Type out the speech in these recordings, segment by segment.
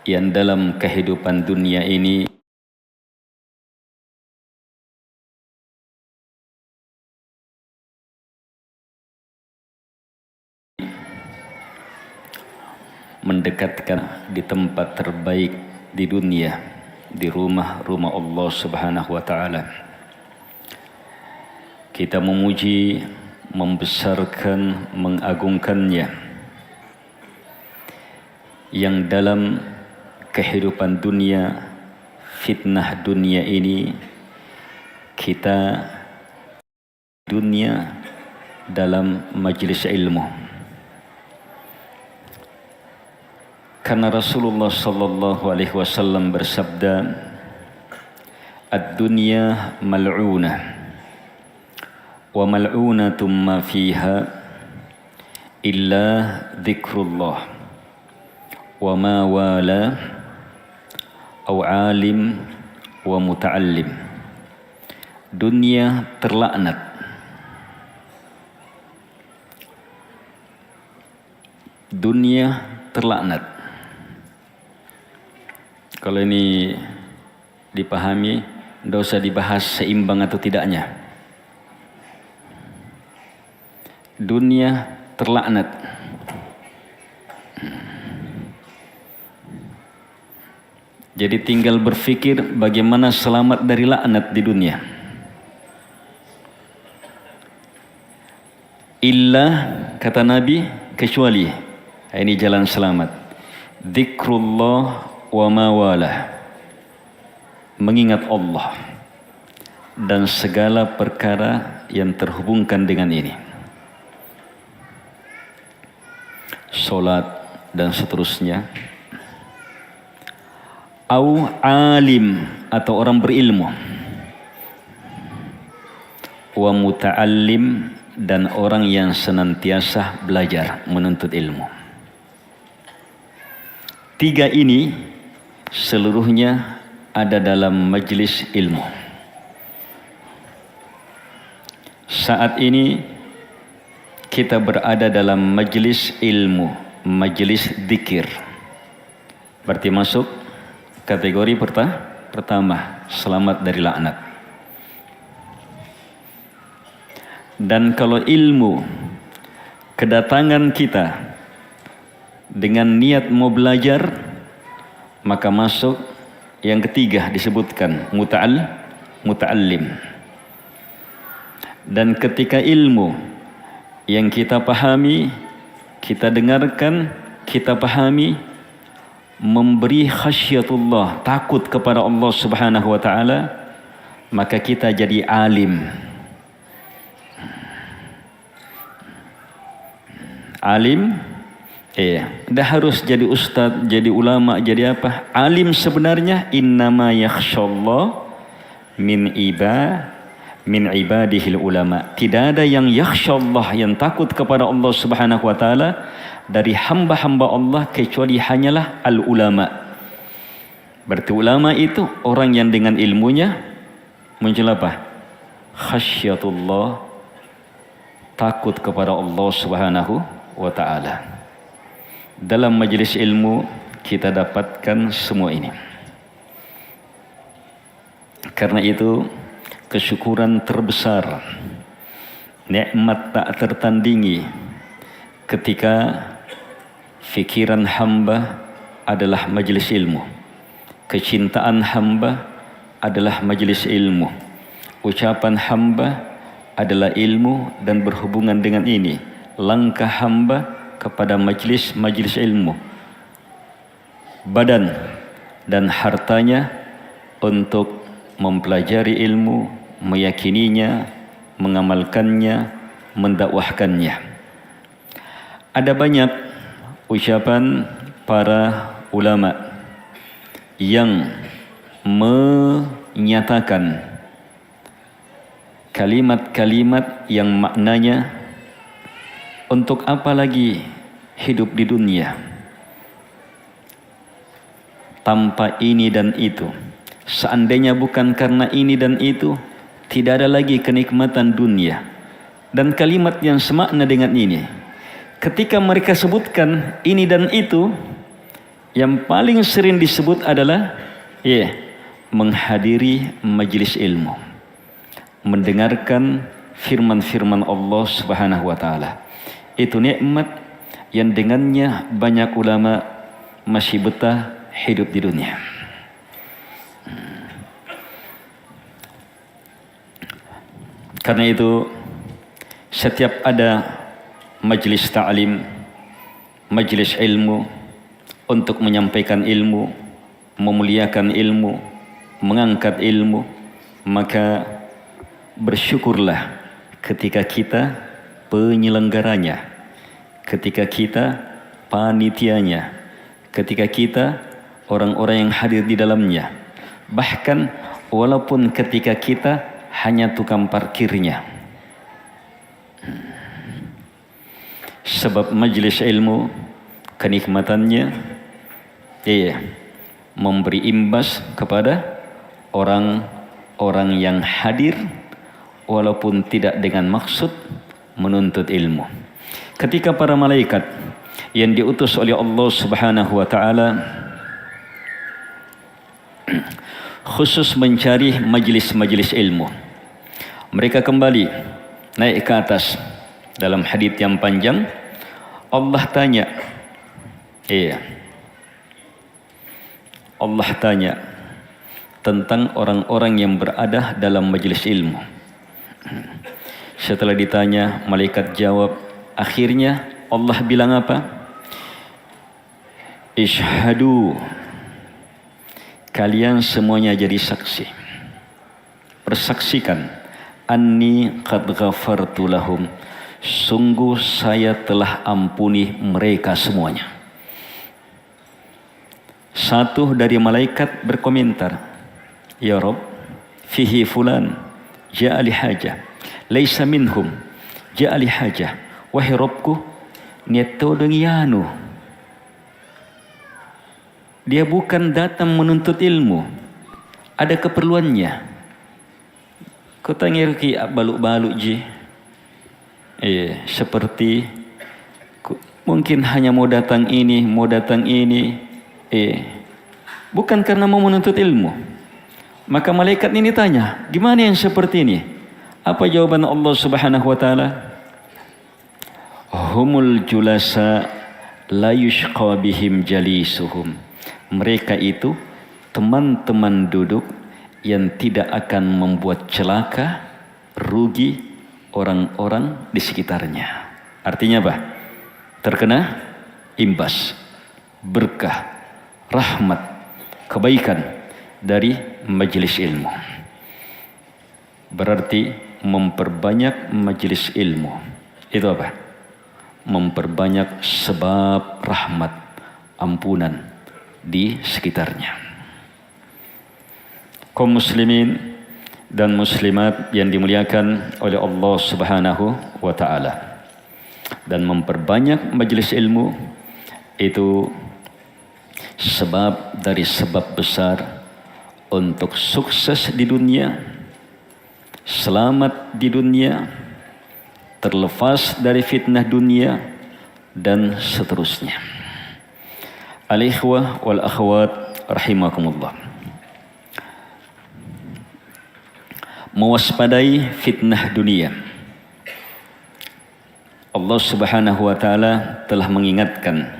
yang dalam kehidupan dunia ini mendekatkan di tempat terbaik di dunia, di rumah-rumah Allah Subhanahu wa taala. Kita memuji, membesarkan, mengagungkannya, yang dalam kehidupan dunia, fitnah dunia ini, kita dunia dalam majlis ilmu. Karena Rasulullah sallallahu alaihi wasallam bersabda, "Ad-dunya mal'unah wa mal'unatum ma fiha illa dzikrullah wa ma wala aw alim wa muta'allim." Dunia terlaknat. Dunia terlaknat. Kalau ini dipahami, tidak usah dibahas seimbang atau tidaknya. Dunia terlaknat. Jadi tinggal berpikir bagaimana selamat dari laknat di dunia. Illa, kata Nabi, kecuali, ini jalan selamat. Dzikrullah wa ma wala, mengingat Allah dan segala perkara yang terhubungkan dengan ini, solat dan seterusnya. Au alim, atau orang berilmu. Wa muta'allim, dan orang yang senantiasa belajar menuntut ilmu. Tiga ini seluruhnya ada dalam majlis ilmu. Saat ini kita berada dalam majlis ilmu, majlis dzikir. Berarti masuk kategori pertama, selamat dari laknat. Dan kalau ilmu kedatangan kita dengan niat mau belajar, maka masuk yang ketiga disebutkan muta'allim. Dan ketika ilmu yang kita pahami, kita dengarkan, kita pahami, memberi khasyatullah, takut kepada Allah Subhanahu wa taala, maka kita jadi alim. Alim, dah harus jadi ustadz, jadi ulama, jadi apa? Alim sebenarnya innama yakhsyallah min ibadihil ulama. Tidak ada yang yakhsyallah, yang takut kepada Allah Subhanahu wa taala dari hamba-hamba Allah kecuali hanyalah al-ulama. Berarti ulama itu orang yang dengan ilmunya muncul apa? Khasyatullah, takut kepada Allah Subhanahu wa taala. Dalam majelis ilmu kita dapatkan semua ini. Karena itu kesyukuran terbesar, nikmat tak tertandingi ketika fikiran hamba adalah majelis ilmu, kecintaan hamba adalah majelis ilmu, ucapan hamba adalah ilmu dan berhubungan dengan ini, langkah hamba kepada majlis ilmu, badan dan hartanya untuk mempelajari ilmu, meyakininya, mengamalkannya, mendakwahkannya. Ada banyak ucapan para ulama yang menyatakan kalimat-kalimat yang maknanya, untuk apa lagi hidup di dunia tanpa ini dan itu? Seandainya bukan karena ini dan itu, tidak ada lagi kenikmatan dunia. Dan kalimat yang semakna dengan ini, ketika mereka sebutkan ini dan itu, Yang paling sering disebut adalah menghadiri majelis ilmu, mendengarkan firman-firman Allah Subhanahu wa taala. Itu nikmat yang dengannya banyak ulama masih betah hidup di dunia. Karena itu setiap ada majelis ta'lim, majelis ilmu untuk menyampaikan ilmu, memuliakan ilmu, mengangkat ilmu, maka bersyukurlah ketika kita penyelenggaranya, ketika kita panitianya, ketika kita orang-orang yang hadir di dalamnya, bahkan walaupun ketika kita hanya tukang parkirnya. Sebab majelis ilmu kenikmatannya memberi imbas kepada orang-orang yang hadir walaupun tidak dengan maksud menuntut ilmu. Ketika para malaikat yang diutus oleh Allah Subhanahu wa taala khusus mencari majelis-majelis ilmu, mereka kembali naik ke atas. Dalam hadits yang panjang Allah tanya, Allah tanya tentang orang-orang yang berada dalam majelis ilmu. Setelah ditanya, malaikat jawab, akhirnya Allah bilang apa? Ishhadu, kalian semuanya jadi saksi, persaksikan, anni qad ghafartu lahum, sungguh saya telah ampuni mereka semuanya. Satu dari malaikat berkomentar, ya Rabb, fihi fulan ja'a li hajah, laisa minhum ja'a li hajah. Wahai Rabbku, nieto dengianu, dia bukan datang menuntut ilmu, ada keperluannya. Kau tanya ki baluk-baluk ji, seperti mungkin hanya mau datang ini, bukan karena mau menuntut ilmu. Maka malaikat ini tanya, gimana yang seperti ini? Apa jawaban Allah Subhanahu wa taala? Humul julasa la yushqa bihim jalisuhum. Mereka itu teman-teman duduk yang tidak akan membuat celaka, rugi orang-orang di sekitarnya. Artinya apa? Terkena imbas, berkah, rahmat, kebaikan dari majelis ilmu. Berarti memperbanyak majelis ilmu itu apa? Memperbanyak sebab rahmat, ampunan di sekitarnya. Kaum muslimin dan muslimat yang dimuliakan oleh Allah Subhanahu wa taala, dan memperbanyak majelis ilmu itu sebab dari sebab besar untuk sukses di dunia, selamat di dunia, terlepas dari fitnah dunia, dan seterusnya. Al-ikhwah wal akhwat rahimakumullah, mewaspadai fitnah dunia. Allah Subhanahu wa taala telah mengingatkan,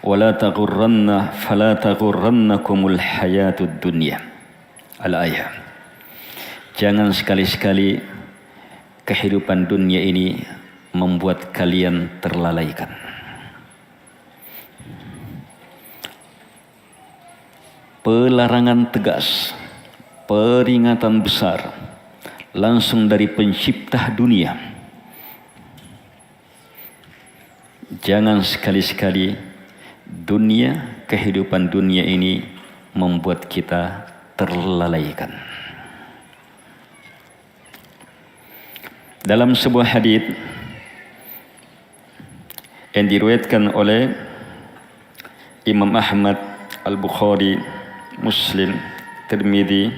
wala taghurranna fala taghurrannakumul hayatud dunya. Al-ayah. Jangan sekali-sekali kehidupan dunia ini membuat kalian terlalaikan. Pelarangan tegas, peringatan besar langsung dari pencipta dunia. Jangan sekali-sekali dunia, kehidupan dunia ini membuat kita terlalaikan. Dalam sebuah hadits yang diriwayatkan oleh Imam Ahmad, Al-Bukhari, Muslim, Tirmidzi,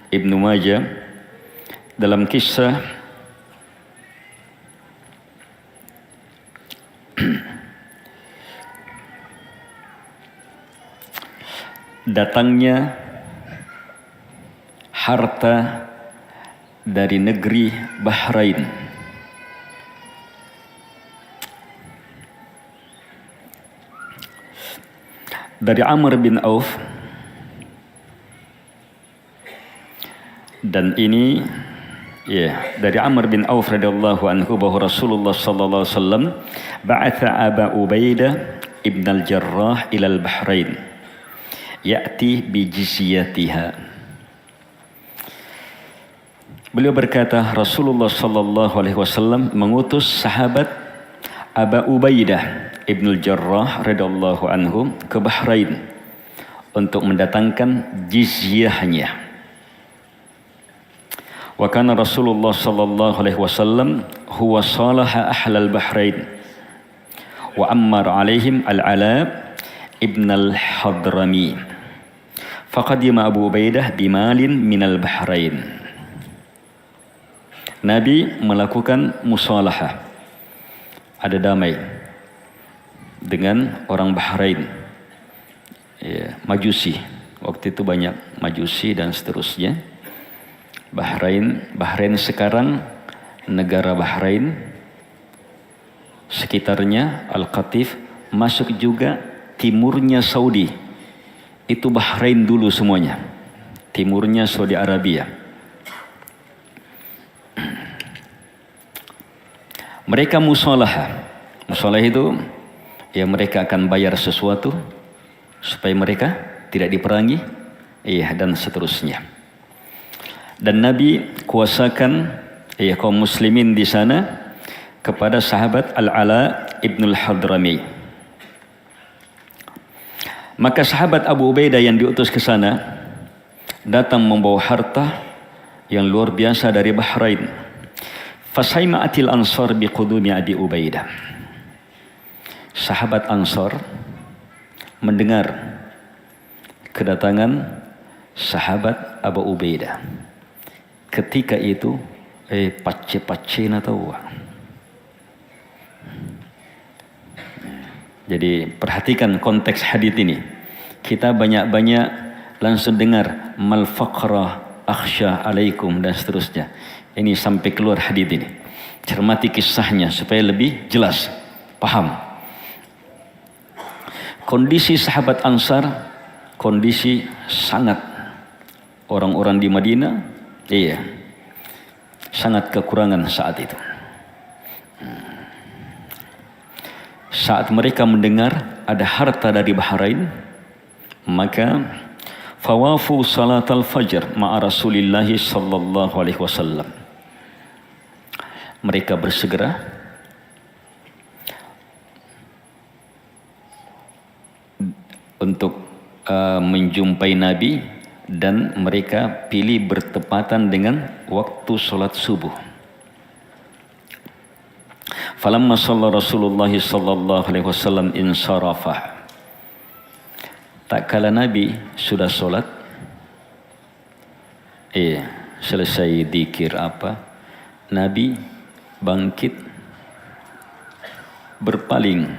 Ibnu Majah, dalam kisah datangnya harta dari negeri Bahrain. Dari Amr bin Auf, dan ini dari Amr bin Auf radhiyallahu anhu bahwa Rasulullah sallallahu alaihi wasallam ba'atha Aba Ubaidah ibn al-Jarrah ila al-Bahrain ya'ti bi jizyatiha. Beliau berkata, Rasulullah sallallahu alaihi wasallam mengutus sahabat Aba Ubaidah ibn al-Jarrah radhiyallahu anhu ke Bahrain untuk mendatangkan jizyahnya. Wa kana Rasulullah sallallahu alaihi wasallam huwa salaha ahlal Bahrain wa ammar alaihim al-Ala ibn al-Hadrami. Faqadima Abu Ubaidah bimalin minal Bahrain. Nabi melakukan musalaha, ada damai dengan orang Bahrain, Majusi. Waktu itu banyak Majusi dan seterusnya. Bahrain sekarang, negara Bahrain, sekitarnya Al-Qatif, masuk juga timurnya Saudi. Itu Bahrain dulu semuanya. Timurnya Saudi Arabia. Mereka musalaha. Musalaha itu mereka akan bayar sesuatu supaya mereka tidak diperangi, dan seterusnya. Dan Nabi kuasakan kaum muslimin di sana kepada sahabat Al-Ala ibn al-Hadrami. Maka sahabat Abu Ubaidah yang diutus ke sana datang membawa harta yang luar biasa dari Bahrain. Fasaima'atil Ansar biqudumi Abi Ubaidah. Sahabat Ansar mendengar kedatangan sahabat Abu Ubaidah. Ketika itu pace-pace na tahu. Jadi perhatikan konteks hadits ini. Kita banyak-banyak langsung dengar mal faqra akhsha alaikum dan seterusnya. Ini sampai keluar hadits ini. Cermati kisahnya supaya lebih jelas, paham. Kondisi sahabat Ansar, kondisi sangat orang-orang di Madinah, sangat kekurangan saat itu. Saat mereka mendengar ada harta dari Bahrain, maka fawafu salatal fajr ma'a Rasulillah sallallahu alaihi wasallam. Mereka bersegera untuk menjumpai Nabi, dan mereka pilih bertepatan dengan waktu sholat subuh. Falamma shalla Rasulullah sallallahu alaihi wasallam insarafa. Tak kala Nabi sudah sholat, selesai zikir Nabi bangkit berpaling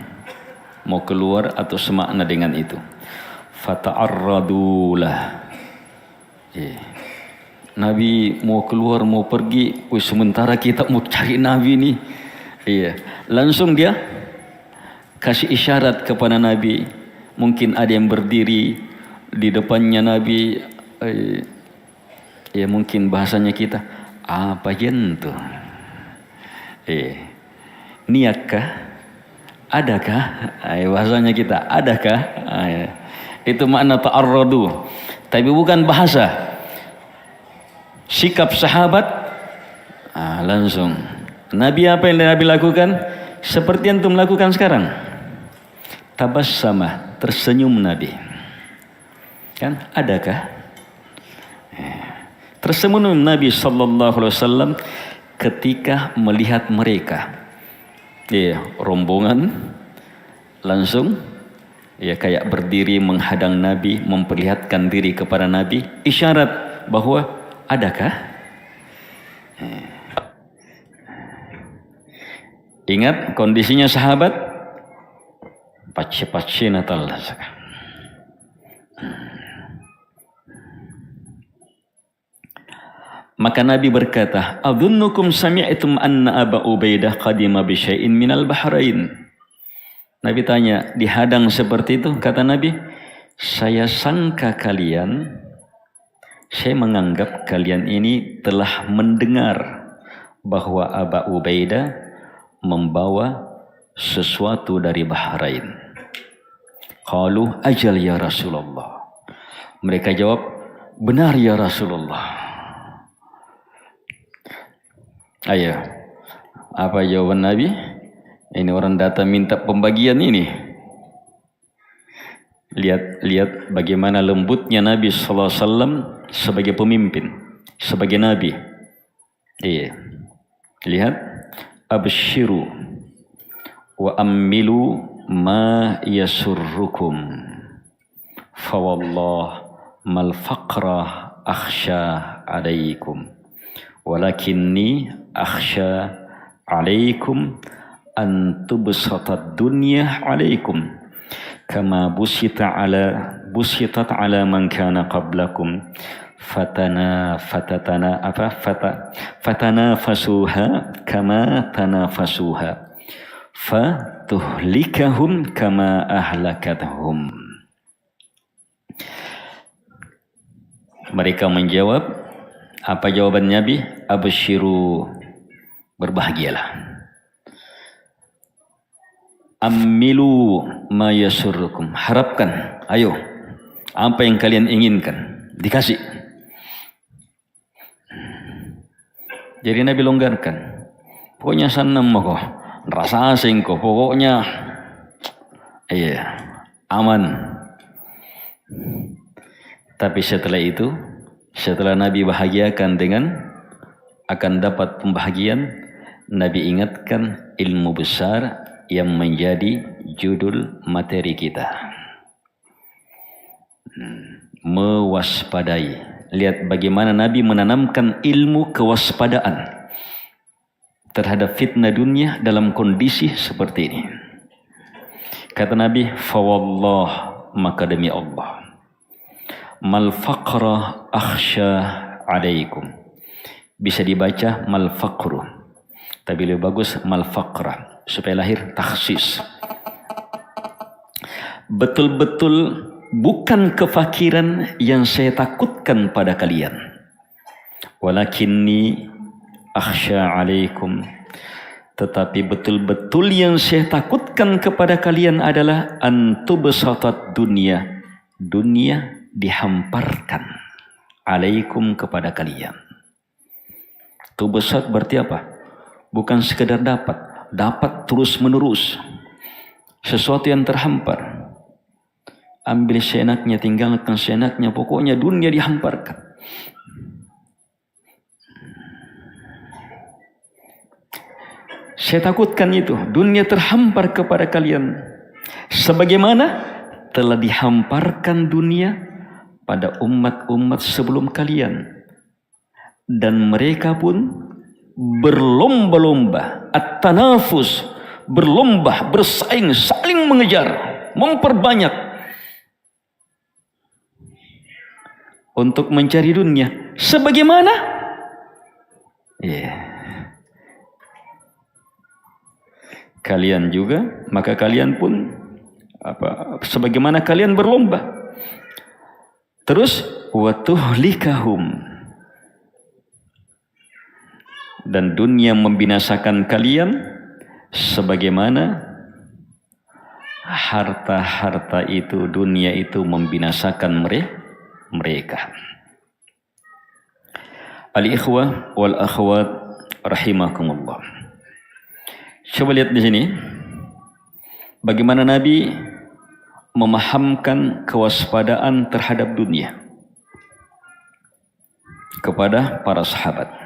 mau keluar atau semakna dengan itu. Fata'arradulah. Nabi mau keluar, mau pergi, sementara kita mau cari Nabi nih. Langsung dia kasih isyarat kepada Nabi. Mungkin ada yang berdiri di depannya Nabi. Mungkin bahasanya kita, apa jentuh? Niatkah? Adakah? Bahasanya kita, adakah? Itu makna ta'arradu. Tapi bukan bahasa. Sikap sahabat, langsung. Nabi apa yang Nabi lakukan? Seperti yang antum lakukan sekarang. Tabassama, tersenyum Nabi. Kan? Adakah? Tersenyum Nabi sallallahu alaihi wasallam ketika melihat mereka. Rombongan langsung kayak berdiri menghadang Nabi, memperlihatkan diri kepada Nabi, isyarat bahwa adakah? Ingat kondisinya sahabat, pace-pace natal. Maka Nabi berkata, "Adhunnukum sami'tum anna Aba Ubaidah qadima bi syai'in minal bahrain." Nabi tanya, dihadang seperti itu, kata Nabi, saya menganggap kalian ini telah mendengar bahwa Aba Ubaidah membawa sesuatu dari Bahrain. Qalu ajal ya Rasulullah. Mereka jawab, benar ya Rasulullah. Ayo, apa jawaban Nabi? Ini orang datang minta pembagian ini. Lihat bagaimana lembutnya Nabi sallallahu alaihi wasallam sebagai pemimpin, sebagai nabi. Iya. Lihat, abshiru wa ammilu ma yasurrukum. Fa wallah mal faqra akhsha alaikum. Walakinni akhsha alaikum an tubsatad dunya alaikum kama busitat ala man kana qablakum fatanafasuha kama tanafasuha fatuhlikahum kama ahlakathum. Mereka menjawab, apa jawaban Nabi? Abshiru, berbahagialah. Ammilu ma yasurrukum, harapkan, ayo, apa yang kalian inginkan, dikasih. Jadi Nabi longgarkan. Pokoknya sanam kok, rasa asing kok, pokoknya iya, aman. Tapi setelah itu, setelah Nabi bahagiakan dengan akan dapat pembahagian, Nabi ingatkan ilmu besar yang menjadi judul materi kita. Mewaspadai. Lihat bagaimana Nabi menanamkan ilmu kewaspadaan terhadap fitnah dunia dalam kondisi seperti ini. Kata Nabi, fawallah, maka demi Allah, mal faqra akhsha alaikum. Bisa dibaca mal faqru, tapi lebih bagus mal faqra, supaya lahir takhsis. Betul-betul bukan kefakiran yang saya takutkan pada kalian. Walakinni akhsha alaikum. Tetapi betul-betul yang saya takutkan kepada kalian adalah antubsatat dunia. Dunia dihamparkan alaikum kepada kalian. Tubsat berarti apa? Bukan sekedar dapat terus menerus. Sesuatu yang terhampar. Ambil seenaknya, tinggalkan seenaknya, pokoknya dunia dihamparkan. Saya takutkan itu, dunia terhampar kepada kalian. Sebagaimana telah dihamparkan dunia pada umat-umat sebelum kalian. Dan mereka pun berlomba-lomba, at-tanafus, berlomba, bersaing, saling mengejar, memperbanyak untuk mencari dunia. Sebagaimana kalian juga, maka kalian pun sebagaimana kalian berlomba. Terus watuhlikahum, dan dunia membinasakan kalian sebagaimana harta-harta itu, dunia itu membinasakan mereka. Al-ikhwah wal akhwat rahimakumullah. Coba lihat di sini bagaimana Nabi memahamkan kewaspadaan terhadap dunia kepada para sahabat.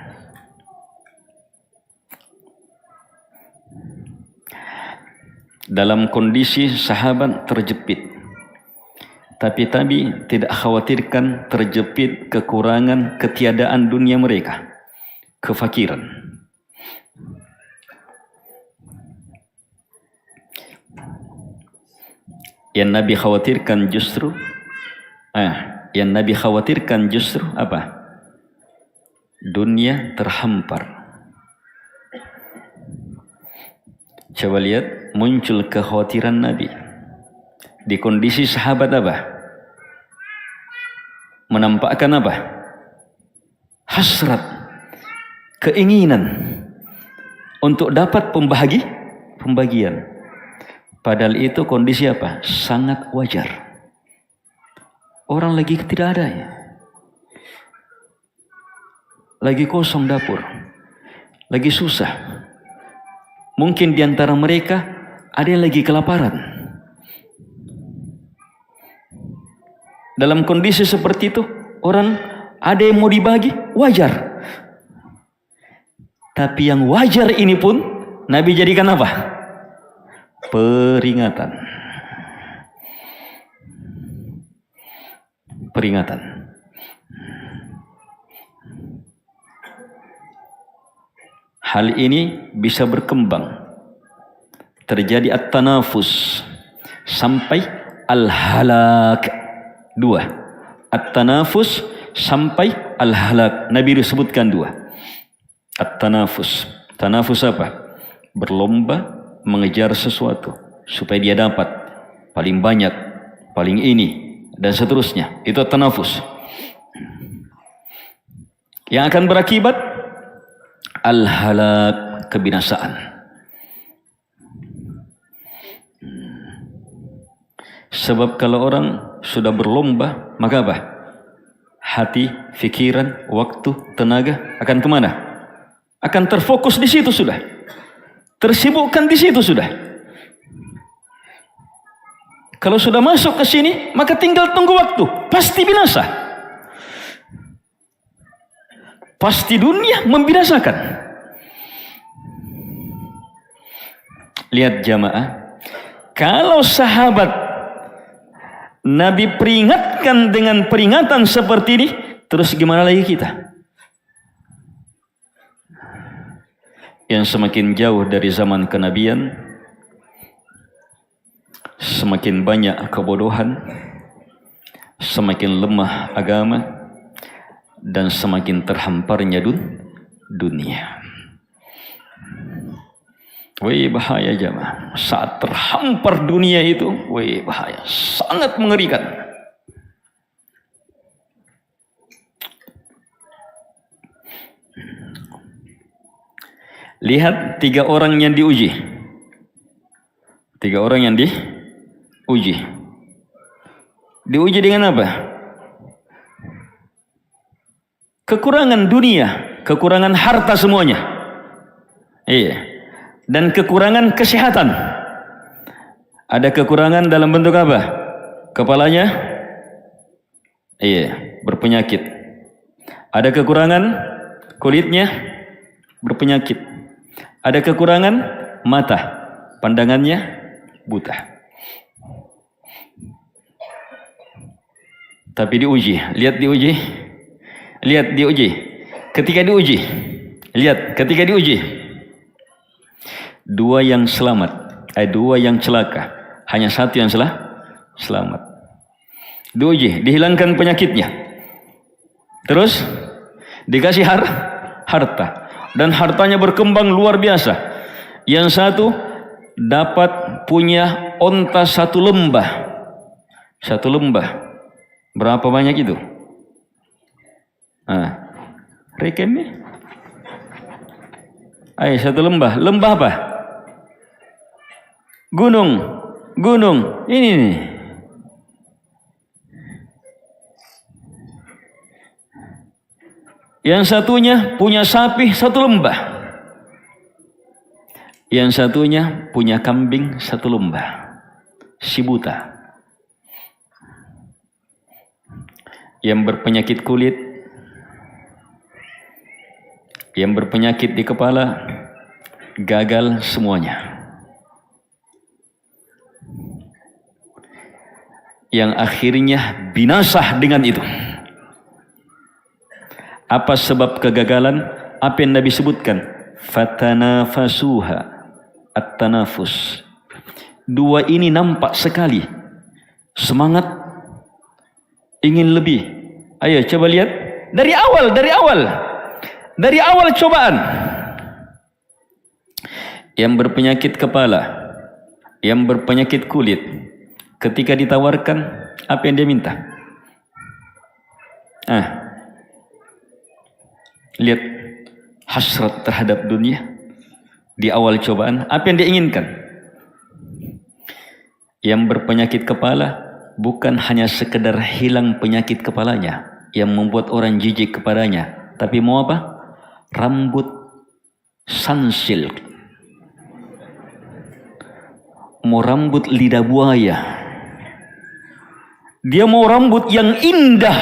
Dalam kondisi sahabat terjepit, tapi tidak khawatirkan terjepit kekurangan, ketiadaan dunia mereka, kefakiran. Yang Nabi khawatirkan justru apa? dunia terhampar. Coba lihat, muncul kekhawatiran Nabi di kondisi sahabat apa? Menampakkan apa? Hasrat, keinginan untuk dapat pembagian. Padahal itu kondisi apa? Sangat wajar. Orang lagi tidak ada ya. Lagi kosong dapur. Lagi susah. Mungkin di antara mereka ada yang lagi kelaparan. Dalam kondisi seperti itu, orang ada yang mau dibagi, wajar. Tapi yang wajar ini pun Nabi jadikan apa? Peringatan. Peringatan. Hal ini bisa berkembang. Terjadi at-tanafus sampai al-halak. 2. At-tanafus sampai al-halak. Nabi disebutkan 2. At-tanafus. Tanafus apa? Berlomba mengejar sesuatu supaya dia dapat paling banyak, paling ini dan seterusnya. Itu tanafus. Yang akan berakibat al-halak, kebinasaan. Sebab kalau orang sudah berlomba, maka apa? Hati, fikiran, waktu, tenaga akan kemana? Akan terfokus di situ sudah. Tersibukkan di situ sudah. Kalau sudah masuk ke sini, maka tinggal tunggu waktu. Pasti binasa. Pasti dunia membinasakan. Lihat jamaah, kalau sahabat Nabi peringatkan dengan peringatan seperti ini, terus gimana lagi kita? Yang semakin jauh dari zaman kenabian, semakin banyak kebodohan, semakin lemah agama, dan semakin terhamparnya dunia. Wih, bahaya jamaah. Saat terhampar dunia itu, wih, bahaya. Sangat mengerikan. Lihat 3 orang yang diuji. 3 orang yang diuji. Diuji dengan apa? Kekurangan dunia, kekurangan harta semuanya. Iya. Dan kekurangan kesehatan. Ada kekurangan dalam bentuk apa? Kepalanya, iya, berpenyakit. Ada kekurangan kulitnya, berpenyakit. Ada kekurangan mata, pandangannya buta. Tapi diuji, lihat diuji. Lihat diuji. Ketika diuji, lihat ketika diuji. 2 yang selamat, 2 yang celaka, hanya 1 yang selamat. Diuji, dihilangkan penyakitnya. Terus dikasih harta. Dan hartanya berkembang luar biasa. Yang 1 dapat punya onta 1 lembah. 1 lembah. Berapa banyak itu? Rekennya. Ayo 1 lembah. Lembah apa? Gunung. Ini nih. Yang satunya punya sapi 1 lembah. Yang satunya punya kambing 1 lembah. Si buta. Yang berpenyakit kulit, yang berpenyakit di kepala, gagal semuanya. Yang akhirnya binasa dengan itu. Apa sebab kegagalan? Apa yang Nabi sebutkan? Fatanafasuha, at-tanafus. 2 ini nampak sekali semangat, ingin lebih. Ayo coba lihat dari awal. dari awal cobaan. Yang berpenyakit kepala, yang berpenyakit kulit, ketika ditawarkan, apa yang dia minta? Lihat hasrat terhadap dunia di awal cobaan, apa yang dia inginkan? Yang berpenyakit kepala bukan hanya sekedar hilang penyakit kepalanya yang membuat orang jijik kepadanya, tapi mau apa? Rambut sunsilk, mau rambut lidah buaya, dia mau rambut yang indah.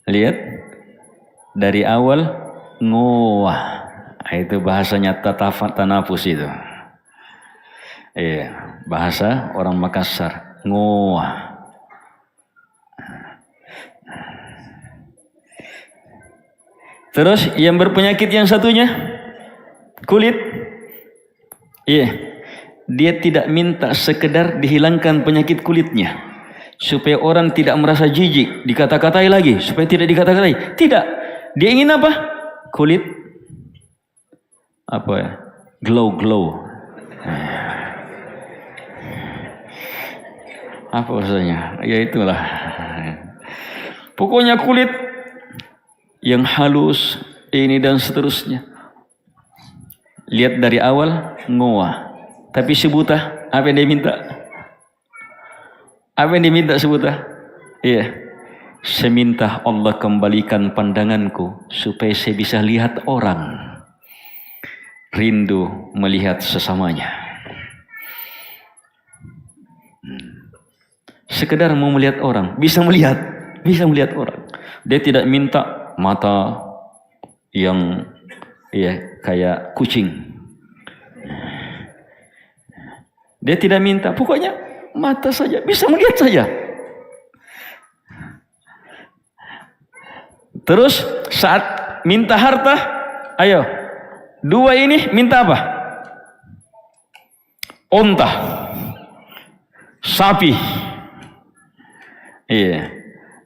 Lihat dari awal ngoah, itu bahasanya tanafus itu. Bahasa orang Makassar, ngoah. Terus yang berpenyakit yang satunya kulit, dia tidak minta sekedar dihilangkan penyakit kulitnya supaya orang tidak merasa jijik, dikata-katai lagi supaya tidak dikata-katai. Tidak, dia ingin apa? Kulit apa ya? Glow. Apa maksudnya? Ya itulah. Pokoknya kulit yang halus, ini dan seterusnya. Lihat dari awal ngoah, tapi sebutah apa yang dia minta? Apa yang diminta sebutah? Saya minta Allah kembalikan pandanganku supaya saya bisa lihat orang, rindu melihat sesamanya. Sekedar mau melihat orang, bisa melihat orang. Dia tidak minta mata yang kayak kucing. Dia tidak minta, pokoknya mata saja, bisa melihat saja. Terus saat minta harta, ayo, dua ini minta apa? Onta, sapi.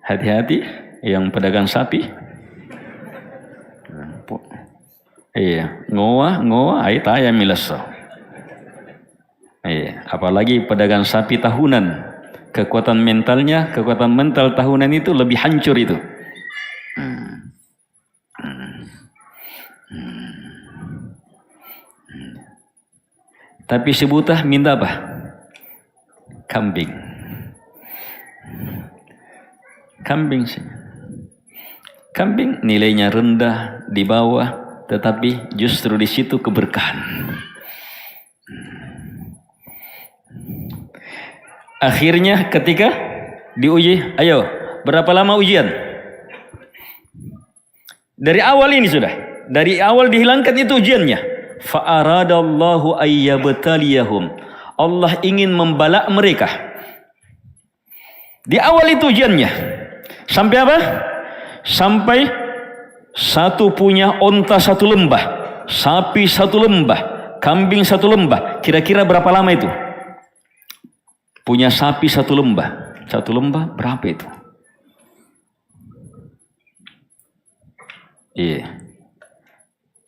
Hati-hati yang pedagang sapi. Ngoa, ay taya milaso. Apalagi pedagang sapi tahunan, kekuatan mental tahunan itu lebih hancur itu. Tapi sebutah minta apa? Kambing sih. Kambing nilainya rendah di bawah, tetapi justru di situ keberkahan. Akhirnya ketika diuji, ayo, berapa lama ujian? Dari awal ini sudah. Dari awal dihilangkan itu ujiannya. Fa'aradallahu ayyabtaliyahum. Allah ingin membalak mereka. Di awal itu ujiannya. Sampai apa? Sampai satu punya onta satu lembah, sapi satu lembah, kambing satu lembah. Kira-kira berapa lama itu? Punya sapi satu lembah berapa itu?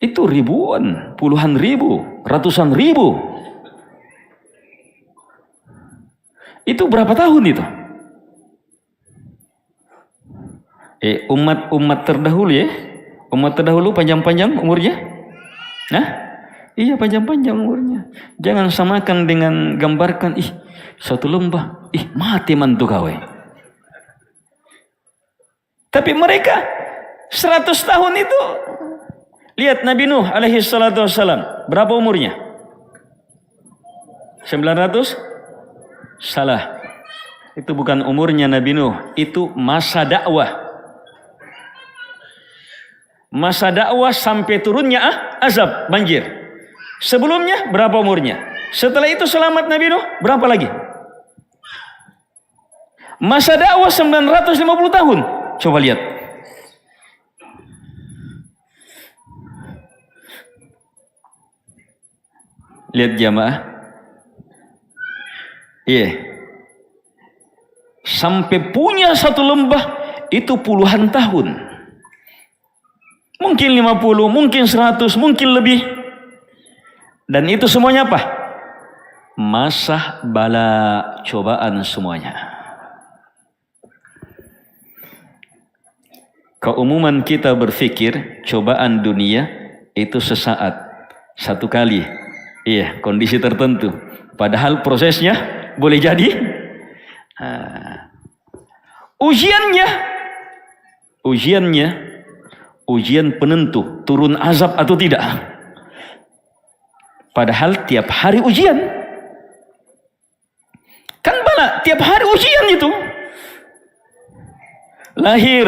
Itu ribuan, puluhan ribu, ratusan ribu. Itu berapa tahun itu? Umat terdahulu ya. Umat terdahulu panjang-panjang umurnya. Iya panjang-panjang umurnya. Jangan samakan dengan gambarkan, satu lembah, mati mantu kawe. Tapi mereka 100 tahun itu. Lihat Nabi Nuh alaihi salatu wassalam. Berapa umurnya? 900? Salah. Itu bukan umurnya Nabi Nuh. Itu masa dakwah. Masa dakwah sampai turunnya azab, banjir. Sebelumnya berapa umurnya? Setelah itu selamat Nabi Nuh, berapa lagi? Masa dakwah 950 tahun. Coba lihat. Lihat jamaah. sampai punya satu lembah itu puluhan tahun. Mungkin 50, mungkin 100, mungkin lebih. Dan itu semuanya apa? Masa bala, cobaan semuanya. Keumuman kita berpikir cobaan dunia itu sesaat, satu kali, iya, kondisi tertentu. Padahal prosesnya boleh jadi ujian penentu turun azab atau tidak. Padahal tiap hari ujian. Kan bala, tiap hari ujian itu. Lahir,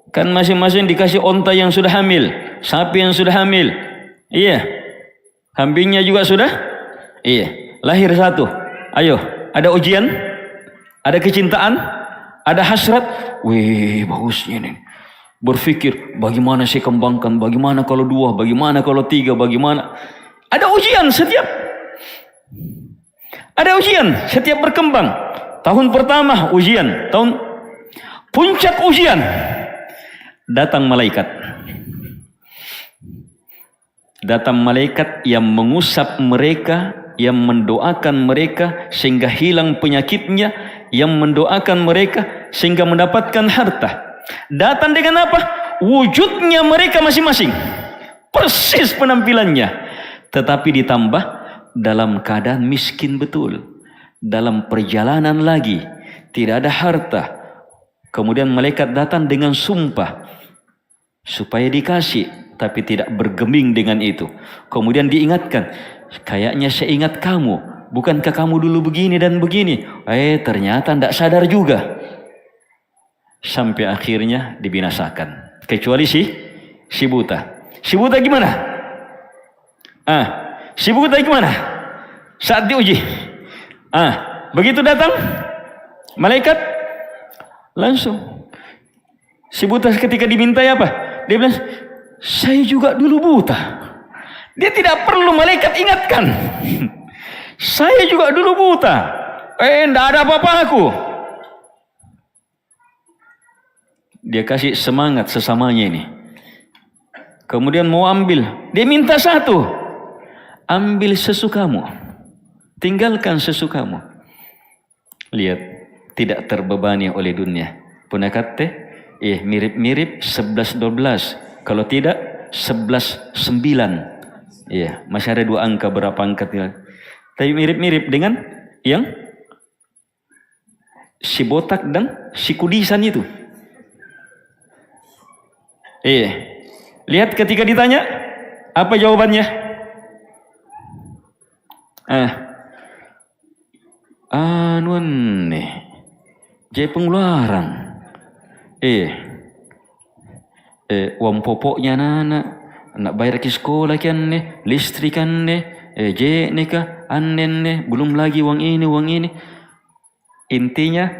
kan masing-masing dikasih onta yang sudah hamil, sapi yang sudah hamil. Iya. Kambingnya juga sudah. Iya. Lahir satu. Ayo, ada ujian, ada kecintaan, ada hasrat. Wih, bagusnya nih. Berpikir, bagaimana saya kembangkan, bagaimana kalau 2, bagaimana kalau 3, bagaimana. Ada ujian setiap. Ada ujian setiap berkembang. Tahun pertama ujian, tahun puncak ujian. Datang malaikat. Datang malaikat yang mengusap mereka, yang mendoakan mereka sehingga hilang penyakitnya, yang mendoakan mereka sehingga mendapatkan harta. Datang dengan apa? Wujudnya mereka masing-masing. Persis penampilannya. Tetapi ditambah dalam keadaan miskin betul. Dalam perjalanan lagi. Tidak ada harta. Kemudian malaikat datang dengan sumpah. Supaya dikasih. Tapi tidak bergeming dengan itu. Kemudian diingatkan. Kayaknya saya ingat kamu. Bukankah kamu dulu begini dan begini? Ternyata tidak sadar juga. Sampai akhirnya dibinasakan. Kecuali si buta. Si buta gimana? Si buta gimana? Saat diuji. Begitu datang malaikat langsung. Si buta ketika dimintai apa? Dia bilang, saya juga dulu buta. Dia tidak perlu malaikat ingatkan. Saya juga dulu buta. Tidak ada apa-apa aku. Dia kasih semangat sesamanya ini. Kemudian mau ambil. Dia minta satu. Ambil sesukamu. Tinggalkan sesukamu. Lihat. Tidak terbebani oleh dunia. Punya kata? Mirip-mirip 11-12. Kalau tidak 11-9. Masih ada 2 angka, berapa angka. Tapi mirip-mirip dengan yang si botak dan si kudisan itu. Lihat ketika ditanya, apa jawabannya? Anuan nih, jadi pengeluaran. Uang pokoknya nak bayar ke sekolah kan nih, listrik kan nih, nih kah, anen nih, belum lagi uang ini. Intinya,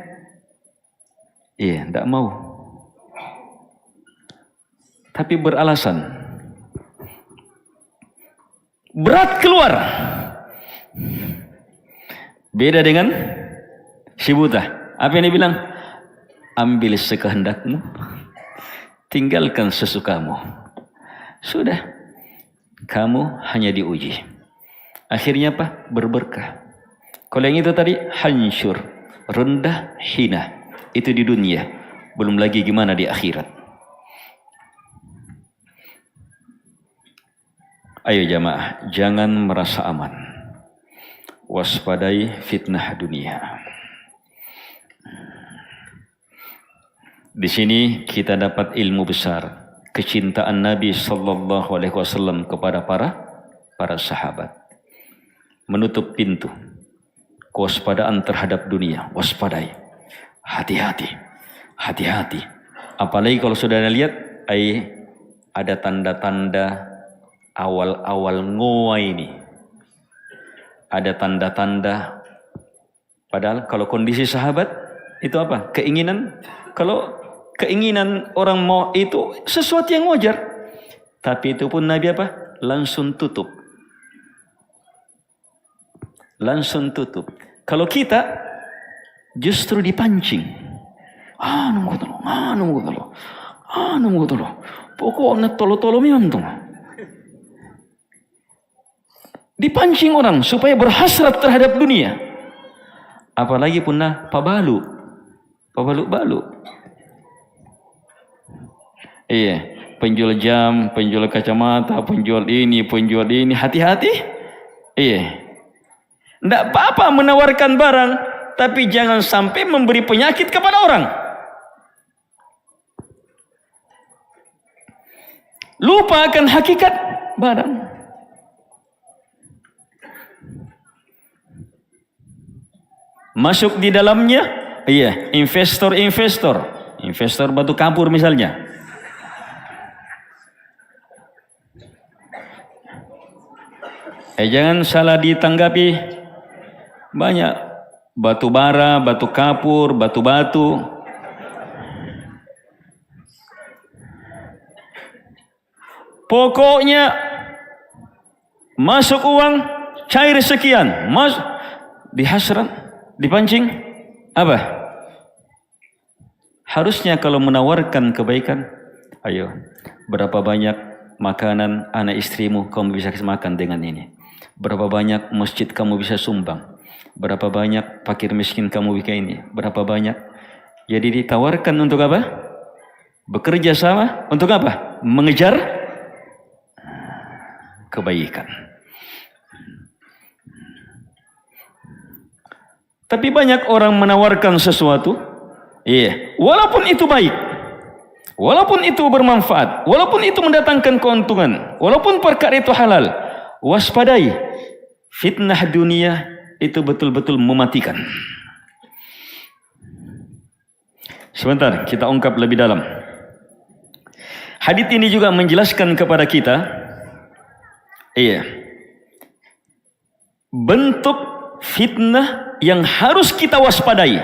tidak mau. Tapi beralasan. Berat keluar. Beda dengan si buta. Apa yang dia bilang? Ambil sekehendakmu. Tinggalkan sesukamu. Sudah. Kamu hanya diuji. Akhirnya apa? Berberkah. Kalau yang itu tadi, hancur. Rendah, hina. Itu di dunia. Belum lagi gimana di akhirat. Ayo jamaah, jangan merasa aman. Waspadai fitnah dunia. Di sini kita dapat ilmu besar, kecintaan Nabi sallallahu alaihi wasallam kepada para sahabat. Menutup pintu kewaspadaan terhadap dunia. Waspadai. Hati-hati. Hati-hati. Apalagi kalau sudah lihat ada tanda-tanda awal-awal ngoa ini. Ada tanda-tanda. Padahal kalau kondisi sahabat itu apa? Keinginan. Kalau keinginan orang mau itu sesuatu yang wajar. Tapi itu pun Nabi apa? Langsung tutup. Langsung tutup. Kalau kita justru dipancing. Anu tolo. Pokoknya tolo-tolo memang tuh. Dipancing orang supaya berhasrat terhadap dunia. Apalagi punah pabalu. Pabalu-balu. Iya, penjual jam, penjual kacamata, penjual ini, hati-hati. Iya. Tidak apa-apa menawarkan barang, tapi jangan sampai memberi penyakit kepada orang. Lupa akan hakikat barang. Masuk di dalamnya, iya, investor batu kapur misalnya. Jangan salah ditanggapi, banyak batu bara, batu kapur, batu-batu. Pokoknya masuk uang, cair sekian, dihasrat, dipancing, apa? Harusnya kalau menawarkan kebaikan, ayo, berapa banyak makanan anak istrimu kamu bisa makan dengan ini? Berapa banyak masjid kamu bisa sumbang? Berapa banyak fakir miskin kamu bisa ini? Berapa banyak? Jadi ditawarkan untuk apa? Bekerja sama untuk apa? Mengejar kebaikan. Tapi banyak orang menawarkan sesuatu, iya, walaupun itu baik, walaupun itu bermanfaat, walaupun itu mendatangkan keuntungan, walaupun perkara itu halal, waspadai, fitnah dunia itu betul-betul mematikan. Sebentar, kita ungkap lebih dalam. Hadits ini juga menjelaskan kepada kita, iya, bentuk fitnah yang harus kita waspadai,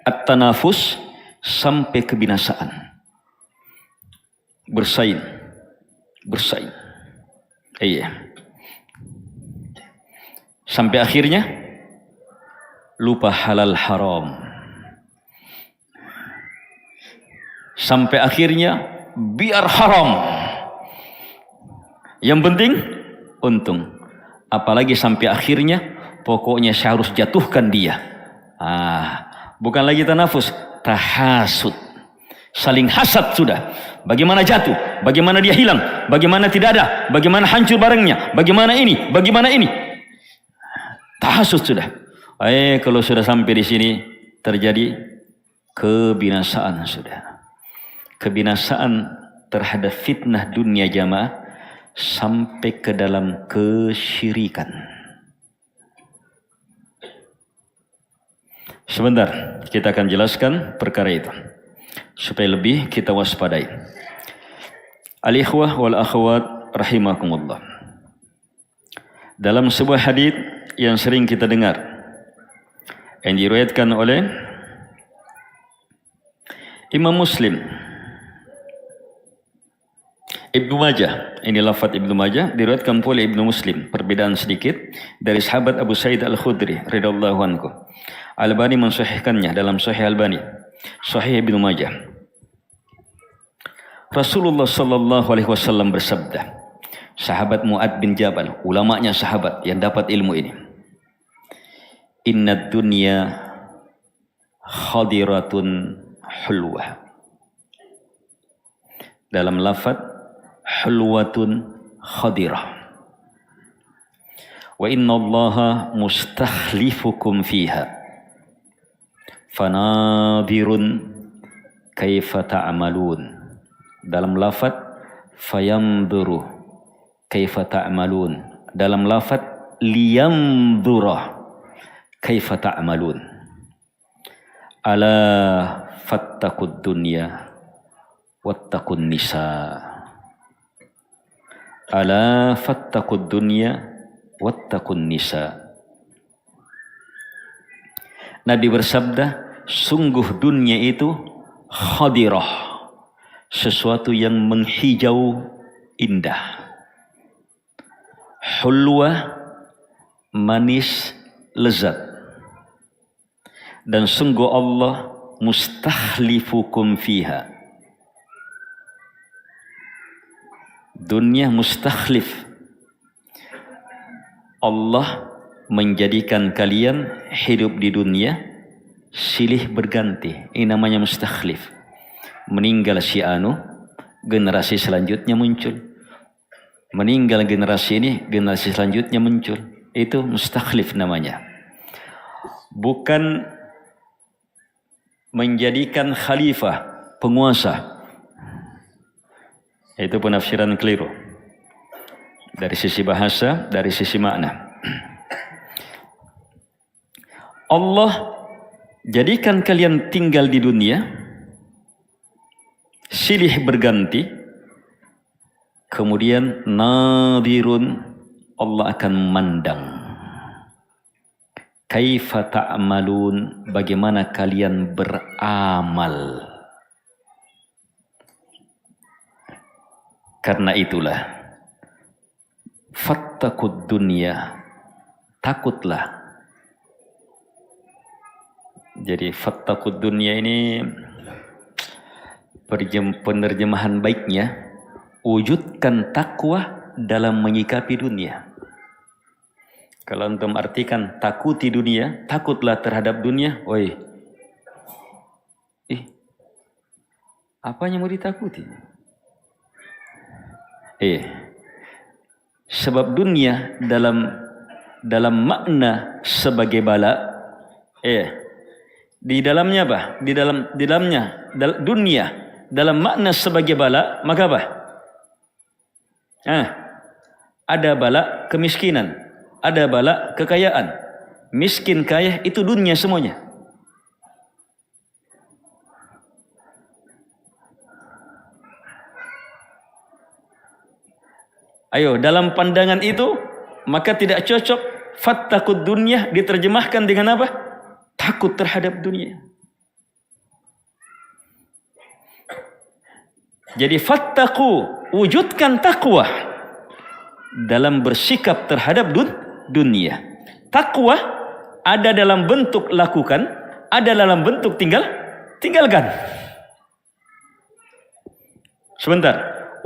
at-tanafus, sampai kebinasaan. Bersaing. Iya. Sampai akhirnya lupa halal haram. Sampai akhirnya biar haram. Yang penting untung. Apalagi sampai akhirnya pokoknya saya harus jatuhkan dia. Bukan lagi tanafus, tahasud. Saling hasad sudah. Bagaimana jatuh, bagaimana dia hilang, bagaimana tidak ada, bagaimana hancur barangnya, bagaimana ini. Tahasud sudah. Kalau sudah sampai di sini terjadi kebinasaan sudah. Kebinasaan terhadap fitnah dunia jamaah sampai ke dalam kesyirikan. Sebentar, kita akan jelaskan perkara itu supaya lebih kita waspadai. Al-ikhwah wal akhwat rahimakumullah. Dalam sebuah hadits yang sering kita dengar yang diriwayatkan oleh Imam Muslim, Ibnu Majah, ini lafaz Ibnu Majah diriwayatkan oleh Ibnu Muslim, perbedaan sedikit dari sahabat Abu Sa'id Al-Khudri radhiyallahu anhu. Al-Albani mensahihkannya dalam Sahih Al-Albani, Sahih Ibnu Majah. Rasulullah sallallahu alaihi wasallam bersabda, sahabat Mu'ad bin Jabal, ulamanya sahabat yang dapat ilmu ini, Innad dunya khadiratun hulwah. Dalam lafaz hulwatun khadirah. Wa inna allaha mustakhlifukum fiha. Fanadirun kaifa ta'malun. Dalam lafaz fayamduru kaifa ta'malun. Dalam lafaz liyamdura kaifa ta'malun. Ala fattaqud dunya wattaqun nisa. Ala fattaqud dunya wattaqun nisa. Nabi bersabda, sungguh dunia itu khadirah, sesuatu yang menghijau indah. Hulwa, manis, lezat. Dan sungguh Allah mustakhlifukum fiha. Dunia mustakhlif. Allah menjadikan kalian hidup di dunia silih berganti. Ini namanya mustakhlif. Meninggal si anu, generasi selanjutnya muncul. Meninggal generasi ini, generasi selanjutnya muncul. Itu mustakhlif namanya. Bukan menjadikan khalifah, penguasa. Itu penafsiran keliru. Dari sisi bahasa, dari sisi makna. Allah jadikan kalian tinggal di dunia silih berganti, kemudian nadirun, Allah akan memandang kaifa ta'malun, bagaimana kalian beramal. Karena itulah fattaqud dunya, takutlah. Jadi fattaqud dunya ini penerjemahan baiknya, wujudkan takwa dalam menyikapi dunia. Kalau antum artikan takuti dunia, takutlah terhadap dunia, woi, apanya mau ditakuti? Sebab dunia dalam makna sebagai bala, di dalamnya apa? Di dalamnya dunia dalam makna sebagai bala, maka apa? Ada bala kemiskinan, ada bala kekayaan. Miskin kaya itu dunia semuanya. Ayo, dalam pandangan itu maka tidak cocok fattaqud dunya diterjemahkan dengan apa? Takut terhadap dunia. Jadi fattaqu, wujudkan takwa dalam bersikap terhadap dunia. Takwa ada dalam bentuk lakukan, ada dalam bentuk tinggalkan. Sebentar.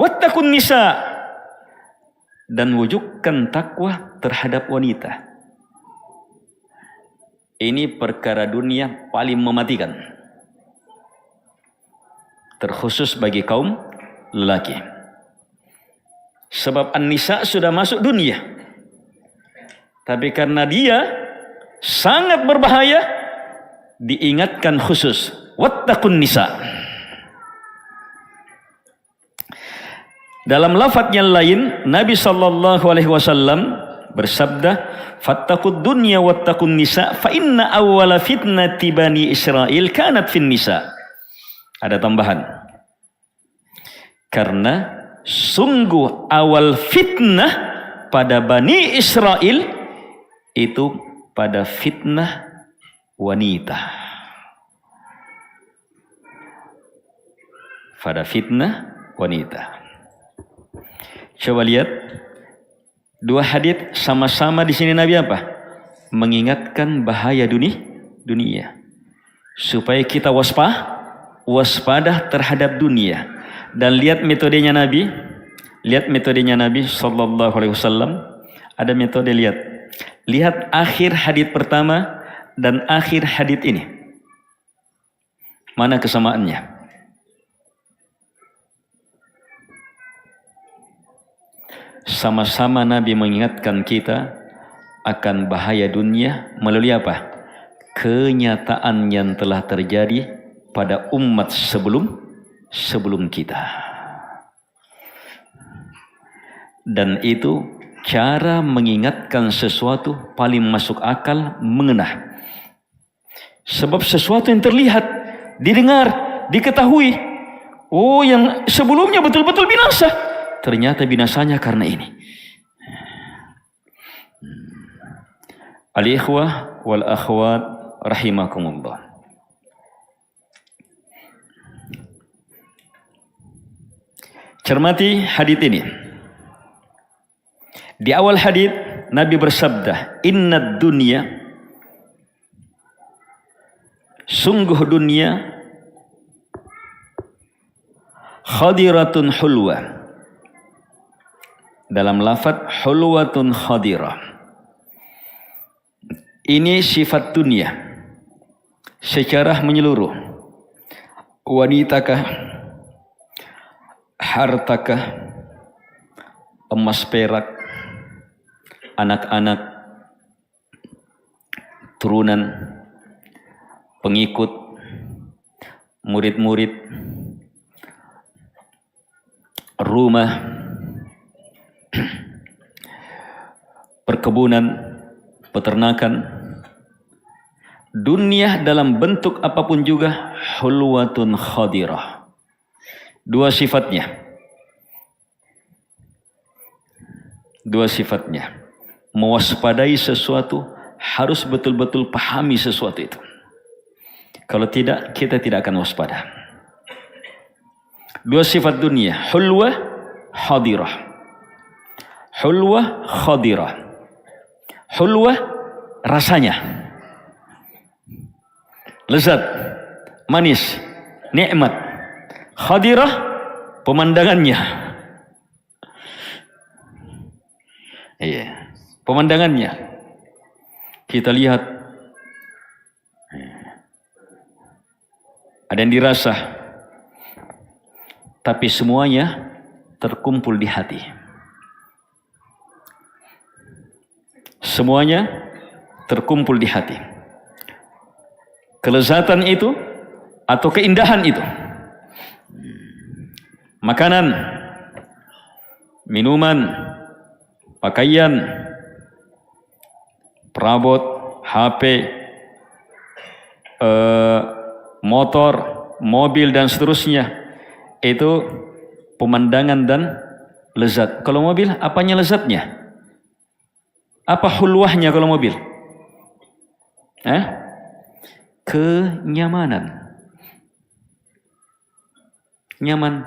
Wattaqun nisa, dan wujudkan takwa terhadap wanita. Ini perkara dunia paling mematikan, terkhusus bagi kaum lelaki. Sebab an-nisa sudah masuk dunia, tapi karena dia sangat berbahaya, diingatkan khusus, wattaqun nisa. Dalam lafaz yang lain, Nabi SAW bersabda, fattaqud dunya wattaqun nisa, fa inna awwala fitnati bani Israel kanat fin nisa. Ada tambahan. Karena sungguh awal fitnah pada Bani Israel itu pada fitnah wanita. Pada fitnah wanita. Coba lihat dua hadits sama-sama di sini Nabi apa? Mengingatkan bahaya dunia. Supaya kita waspada terhadap dunia. Dan lihat metodenya Nabi. Lihat metodenya Nabi sallallahu alaihi wasallam. Ada metode, lihat akhir hadits pertama dan akhir hadits ini. Mana kesamaannya? Sama-sama Nabi mengingatkan kita akan bahaya dunia melalui apa? Kenyataan yang telah terjadi pada umat sebelum kita. Dan itu cara mengingatkan sesuatu paling masuk akal, mengena. Sebab sesuatu yang terlihat, didengar, diketahui, oh yang sebelumnya betul-betul binasa, ternyata binasanya karena ini. Al-ikhwah wal akhwat rahimakumullah. Cermati hadits ini. Di awal hadits Nabi bersabda, "Innad dunya Sungguh dunia khadiratun hulwa. Dalam lafaz hulwatun khadirah. Ini sifat dunia secara menyeluruh. Wanitakah, hartakah, emas perak, anak-anak, turunan, pengikut, murid-murid, rumah, perkebunan, peternakan, dunia dalam bentuk apapun juga hulwatun khadirah. Dua sifatnya. Mewaspadai sesuatu, harus betul-betul pahami sesuatu itu. Kalau tidak, kita tidak akan waspada. Dua sifat dunia, hulwa hadirah. Hulwa khadirah. Hulwa rasanya, lezat, manis, nikmat. Khadirah pemandangannya. Iya, pemandangannya. Kita lihat ada yang dirasa, tapi semuanya terkumpul di hati. Semuanya terkumpul di hati. Kelezatan itu atau keindahan itu, makanan, minuman, pakaian, perabot, HP, motor, mobil dan seterusnya, itu pemandangan dan lezat. Kalau mobil, apanya lezatnya? Apa hulwahnya kalau mobil? Kenyamanan. Nyaman.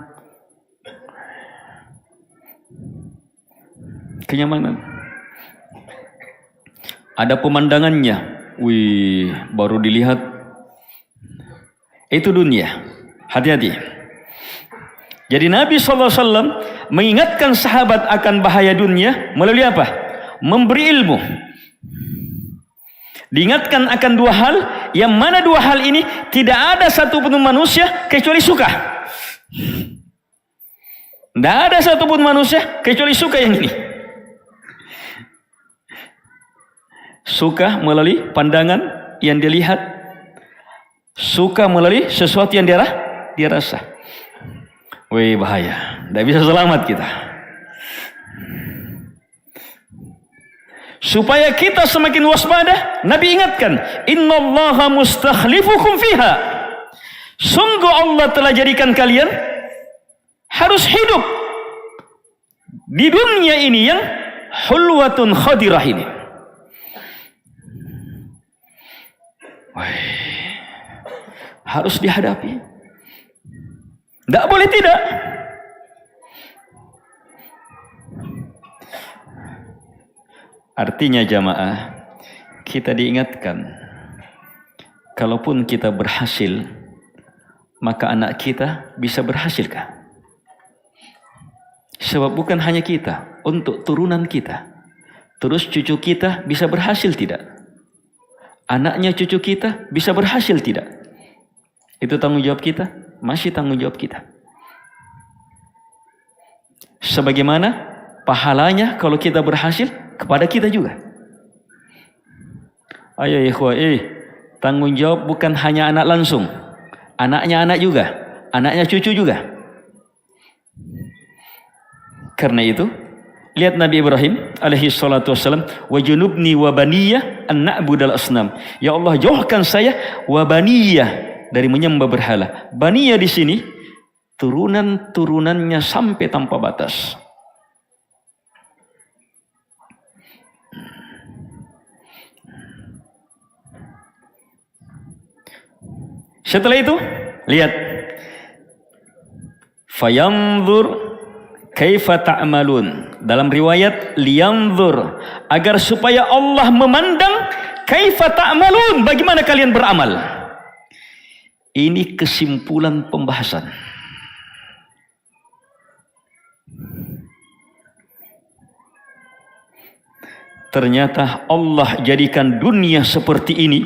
Kenyamanan. Ada pemandangannya. Wih, baru dilihat. Itu dunia. Hati-hati. Jadi Nabi SAW mengingatkan sahabat akan bahaya dunia melalui apa? Memberi ilmu. Diingatkan akan dua hal, yang mana dua hal ini tidak ada satupun manusia kecuali suka. Tidak ada satupun manusia kecuali suka yang ini. Suka melalui pandangan yang dilihat, suka melalui sesuatu yang dia rasa. Wih, bahaya, tidak bisa selamat kita. Supaya kita semakin waspada, Nabi ingatkan, innallaha mustakhlifukum fiha. Sungguh Allah telah jadikan kalian harus hidup di dunia ini yang hulwatun khadirah ini. Harus dihadapi. Tidak boleh tidak. Artinya jamaah, kita diingatkan, kalaupun kita berhasil, maka anak kita bisa berhasilkah? Sebab bukan hanya kita, untuk turunan kita. Terus cucu kita bisa berhasil tidak? Anaknya cucu kita bisa berhasil tidak? Itu tanggung jawab kita, masih tanggung jawab kita. Sebagaimana pahalanya kalau kita berhasil kepada kita juga. Ayo ikhwah, tanggung jawab bukan hanya anak langsung, anaknya anak juga, anaknya cucu juga. Karena itu, lihat Nabi Ibrahim alaihi salatu wassalam, wa junubni wa baniyya an na'budal asnam. Ya Allah, jauhkan saya wa baniyya dari menyembah berhala. Baniyya di sini turunan-turunannya sampai tanpa batas. Setelah itu, lihat. Fayanzur kaifa ta'malun. Dalam riwayat liyanzur, agar supaya Allah memandang kaifa ta'malun, bagaimana kalian beramal. Ini kesimpulan pembahasan. Ternyata Allah jadikan dunia seperti ini,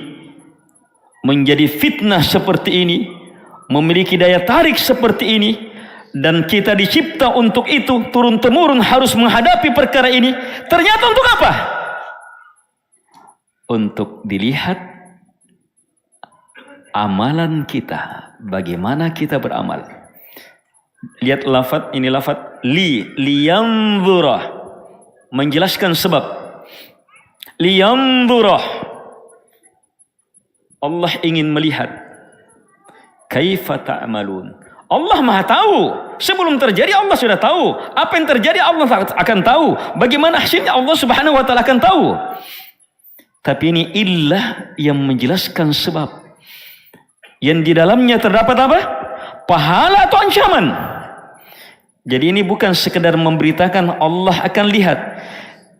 menjadi fitnah seperti ini, memiliki daya tarik seperti ini, dan kita dicipta untuk itu, turun-temurun harus menghadapi perkara ini. Ternyata untuk apa? Untuk dilihat amalan kita, bagaimana kita beramal. Lihat lafaz, ini lafaz liyanzura, menjelaskan sebab. Liyanzura, Allah ingin melihat kaifa ta'malun. Allah Maha tahu. Sebelum terjadi Allah sudah tahu. Apa yang terjadi Allah akan tahu. Bagaimana hasilnya Allah Subhanahu wa taala akan tahu. Tapi ini illah yang menjelaskan sebab. Yang di dalamnya terdapat apa? Pahala atau ancaman. Jadi ini bukan sekedar memberitakan Allah akan lihat,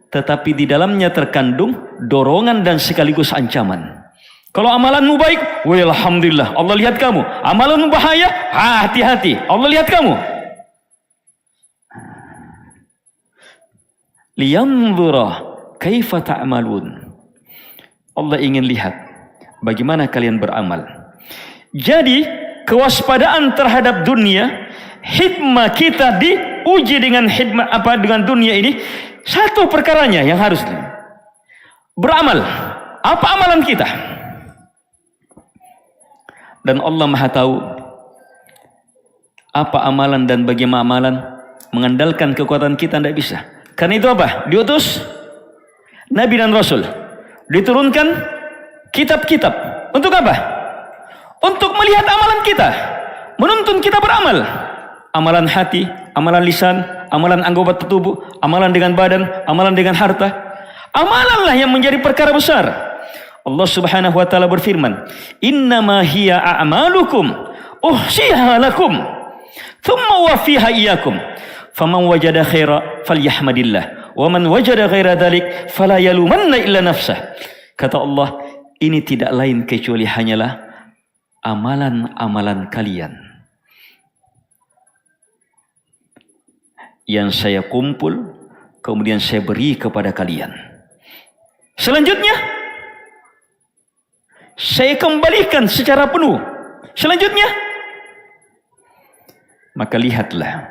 tetapi di dalamnya terkandung dorongan dan sekaligus ancaman. Kalau amalanmu baik, alhamdulillah, Allah lihat kamu. Amalanmu bahaya, hati-hati, Allah lihat kamu. Liyanzura kaifa ta'malun. Allah ingin lihat bagaimana kalian beramal. Jadi kewaspadaan terhadap dunia, hikmah kita diuji dengan hikmah dengan dunia ini. Satu perkaranya yang harus beramal. Apa amalan kita? Dan Allah Maha tahu apa amalan dan bagaimana amalan. Mengandalkan kekuatan kita tidak bisa. Karena itu apa? Diutus Nabi dan Rasul. Diturunkan kitab-kitab. Untuk apa? Untuk melihat amalan kita. Menuntun kita beramal. Amalan hati, amalan lisan, amalan anggota tubuh, amalan dengan badan, amalan dengan harta. Amalanlah yang menjadi perkara besar. Allah Subhanahu wa taala berfirman, "Innama hiya a'malukum uhsiha lakum, thumma wafiha iyyakum. Faman wajada khaira falyahmadillah, wa man wajada ghaira dzalik fala yalumanna illa nafsah." Kata Allah, ini tidak lain kecuali hanyalah amalan-amalan kalian yang saya kumpul, kemudian saya beri kepada kalian. Selanjutnya, saya kembalikan secara penuh. Selanjutnya, maka lihatlah,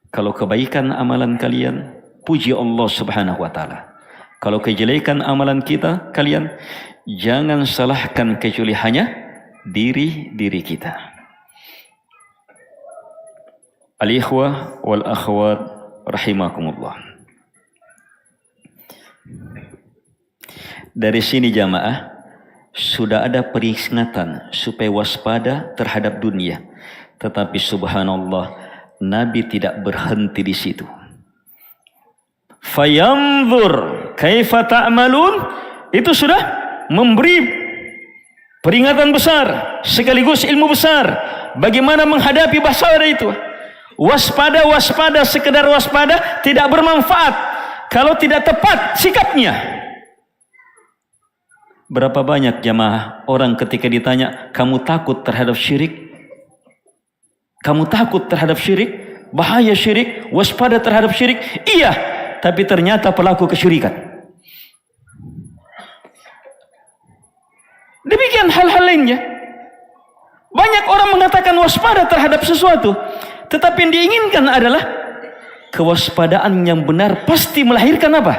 kalau kebaikan amalan kalian, puji Allah Subhanahu wa taala. Kalau kejelekan amalan kalian, jangan salahkan kecuali hanya diri kita. Al-ikhwah wal akhwat rahimakumullah. Dari sini jamaah sudah ada peringatan supaya waspada terhadap dunia. Tetapi subhanallah, Nabi tidak berhenti di situ. Fayanzur kaifa ta'malun, itu sudah memberi peringatan besar sekaligus ilmu besar bagaimana menghadapi bahasa itu. Waspada, sekedar waspada tidak bermanfaat kalau tidak tepat sikapnya. Berapa banyak jamaah orang ketika ditanya, kamu takut terhadap syirik? Kamu takut terhadap syirik? Bahaya syirik? Waspada terhadap syirik? Iya, tapi ternyata pelaku kesyirikan. Demikian hal-hal lainnya. Banyak orang mengatakan waspada terhadap sesuatu, tetapi yang diinginkan adalah kewaspadaan yang benar pasti melahirkan apa?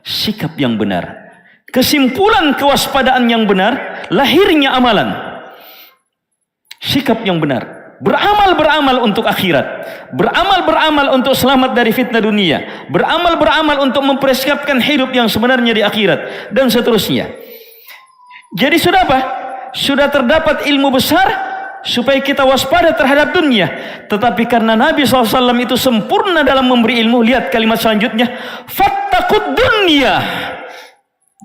Sikap yang benar. Kesimpulan kewaspadaan yang benar, lahirnya amalan. Sikap yang benar. Beramal untuk akhirat. Beramal untuk selamat dari fitnah dunia. Beramal untuk mempersiapkan hidup yang sebenarnya di akhirat. Dan seterusnya. Jadi sudah apa? Sudah terdapat ilmu besar supaya kita waspada terhadap dunia. Tetapi karena Nabi SAW itu sempurna dalam memberi ilmu, lihat kalimat selanjutnya, fattaqud dunya.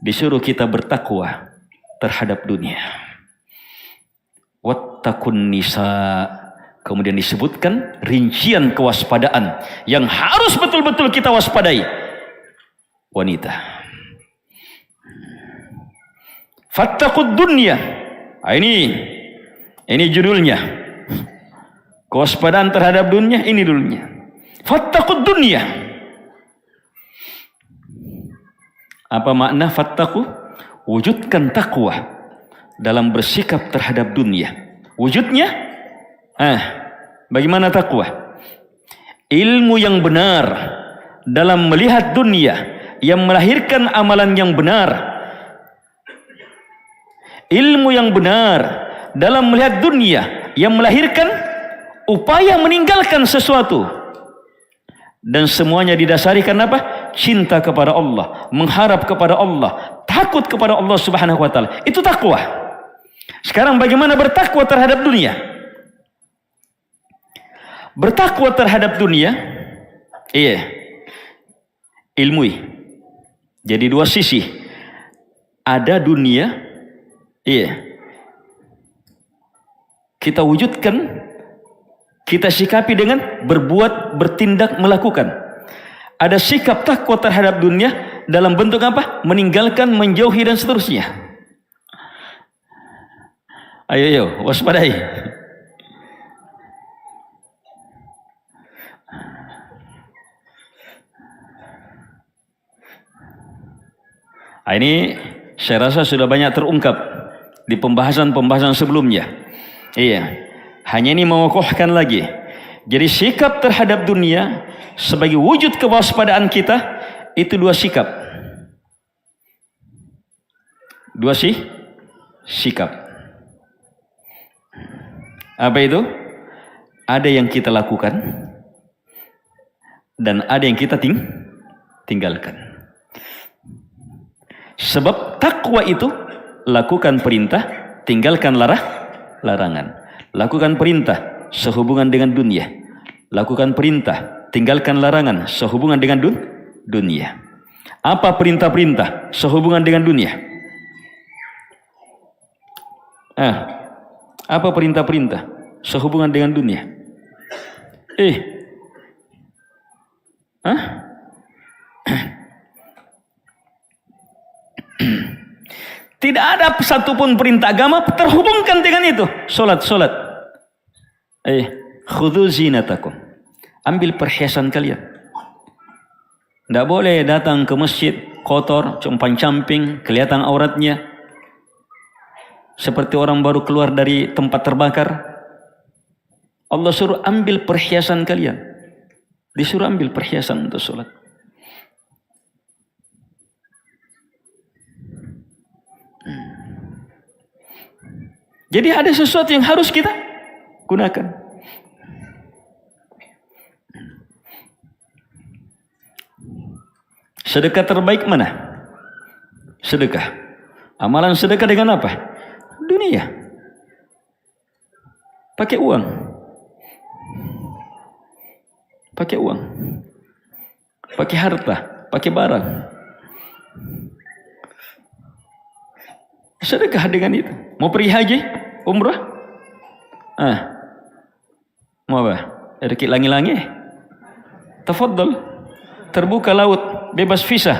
Disuruh kita bertakwa terhadap dunia. Wattaqun nisa. Kemudian disebutkan rincian kewaspadaan yang harus betul-betul kita waspadai. Wanita. Fattaqud dunya. Ini Ini judulnya. Kewaspadaan terhadap dunia ini dulunya. Fattaqud dunya. Apa makna fattaqu? Wujudkan takwa dalam bersikap terhadap dunia. Wujudnya? Bagaimana takwa? Ilmu yang benar dalam melihat dunia yang melahirkan amalan yang benar. Ilmu yang benar dalam melihat dunia yang melahirkan upaya meninggalkan sesuatu. Dan semuanya didasari karena apa? Cinta kepada Allah, mengharap kepada Allah, takut kepada Allah Subhanahu wa taala. Itu takwa. Sekarang bagaimana bertakwa terhadap dunia? Bertakwa terhadap dunia, ilmui. Jadi dua sisi. Ada dunia, kita wujudkan, kita sikapi dengan berbuat, bertindak, melakukan. Ada sikap takwa terhadap dunia dalam bentuk apa? Meninggalkan, menjauhi dan seterusnya. Ayo, waspadai. Ini saya rasa sudah banyak terungkap di pembahasan-pembahasan sebelumnya. Hanya ini mengokohkan lagi. Jadi sikap terhadap dunia sebagai wujud kewaspadaan kita itu dua sikap. Dua sikap. Apa itu? Ada yang kita lakukan dan ada yang kita tinggalkan. Sebab takwa itu lakukan perintah, tinggalkan larangan. Lakukan perintah sehubungan dengan dunia. Lakukan perintah, tinggalkan larangan sehubungan dengan dunia. Apa perintah-perintah sehubungan dengan dunia? Apa perintah-perintah sehubungan dengan dunia? Tidak ada satupun perintah agama terhubungkan dengan itu. Solat. Khudhu zinatakum. Ambil perhiasan kalian. Tidak boleh datang ke masjid kotor, compang-camping, kelihatan auratnya. Seperti orang baru keluar dari tempat terbakar. Allah suruh ambil perhiasan kalian. Disuruh ambil perhiasan untuk solat. Jadi ada sesuatu yang harus kita gunakan. Sedekah terbaik mana? Sedekah. Amalan sedekah dengan apa? Dunia. Pakai uang. Pakai uang. Pakai harta. Pakai barang. Sedekah dengan itu. Mau pergi haji? Umrah? Mau apa? Rezeki langi-langi? Tafadhal. Terbuka laut. Bebas visa.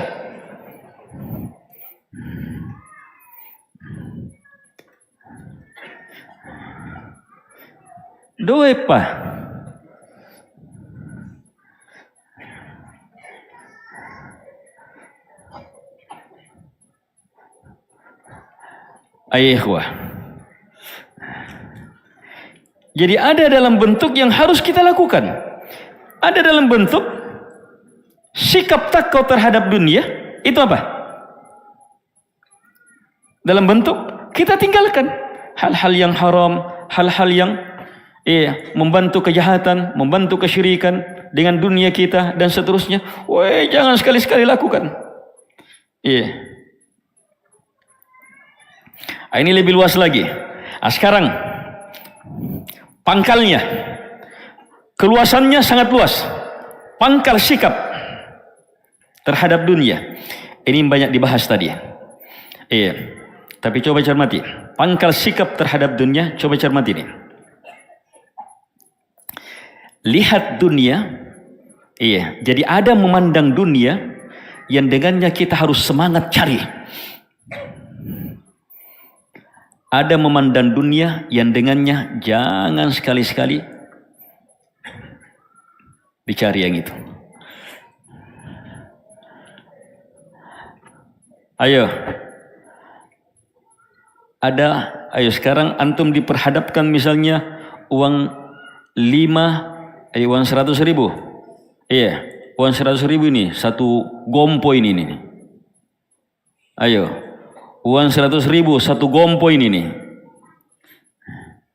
Doa apa? Ikhwah. Jadi ada dalam bentuk yang harus kita lakukan. Ada dalam bentuk sikap takwa terhadap dunia. Itu apa? Dalam bentuk kita tinggalkan hal-hal yang haram, hal-hal yang membantu kejahatan, membantu kesyirikan dengan dunia kita dan seterusnya. Jangan sekali-sekali lakukan. Ini lebih luas lagi. Sekarang pangkalnya, keluasannya sangat luas. Pangkal sikap terhadap dunia. Ini banyak dibahas tadi. Tapi coba cermati. Pangkal sikap terhadap dunia, coba cermati ini. Lihat dunia. Jadi ada memandang dunia yang dengannya kita harus semangat cari. Ada memandang dunia yang dengannya jangan sekali-sekali dicari yang itu. Ayo sekarang antum diperhadapkan misalnya uang 100 ribu. Iya, uang 100 ribu ini, satu gompo ini nih. Ayo, uang 100 ribu, satu gompo ini nih.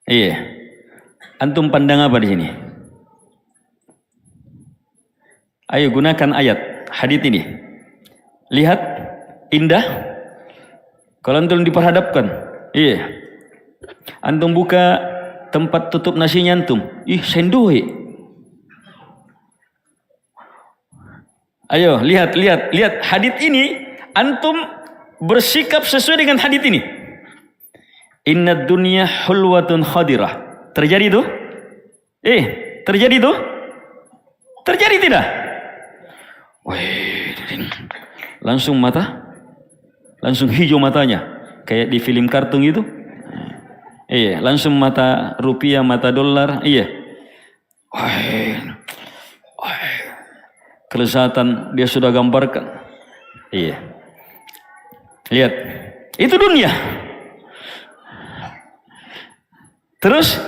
Iya, antum pandang apa di sini? Ayo gunakan ayat, hadits ini. Lihat, indah. Kalau antum diperhadapkan, iya. Antum buka tempat tutup nasinya antum, sendoi. Ayo lihat hadits ini, antum bersikap sesuai dengan hadits ini. Inna dunya hulwatun khadirah. Terjadi itu? Terjadi itu? Terjadi tidak? Langsung hijau matanya, kayak di film kartun itu. Iya, langsung mata rupiah, mata dolar. Iya. Kelezatan dia sudah gambarkan. Iya. Lihat, itu dunia. Terus,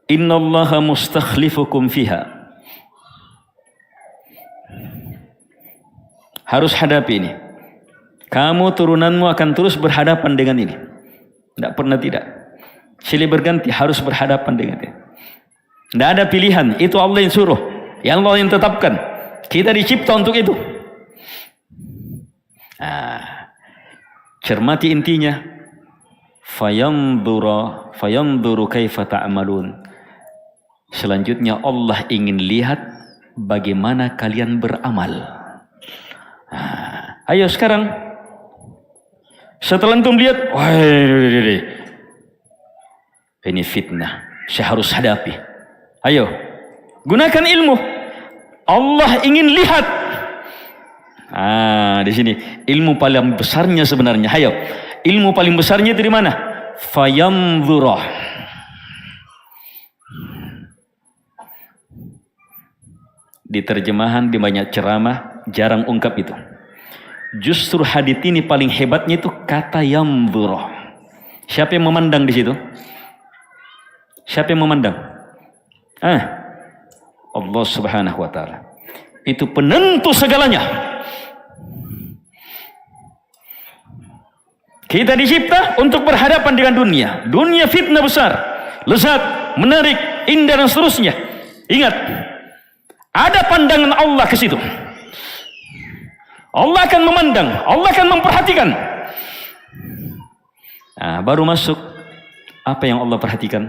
innallaha mustakhlifukum fiha. Harus hadapi ini. Kamu turunanmu akan terus berhadapan dengan ini. Tidak pernah tidak. Silih berganti, harus berhadapan dengan ini. Tidak ada pilihan. Itu Allah yang suruh. Yang Allah yang tetapkan. Kita dicipta untuk itu. Cermati intinya. Fayanzuru kaifa ta'malun. Selanjutnya Allah ingin lihat bagaimana kalian beramal. Ayo sekarang, setelah antum lihat, ini fitnah, saya harus hadapi. Ayo, gunakan ilmu. Allah ingin lihat. Di sini ilmu paling besarnya sebenarnya. Ayo, ilmu paling besarnya dari mana? Fayanzura. Di terjemahan, di banyak ceramah jarang ungkap itu. Justru hadits ini paling hebatnya itu kata yanzura. Siapa yang memandang di situ? Siapa yang memandang? Allah Subhanahu wa taala. Itu penentu segalanya. Kita dicipta untuk berhadapan dengan dunia. Dunia fitnah besar, lezat, menarik, indah dan seterusnya. Ingat, ada pandangan Allah ke situ. Allah akan memandang, Allah akan memperhatikan. Baru masuk apa yang Allah perhatikan?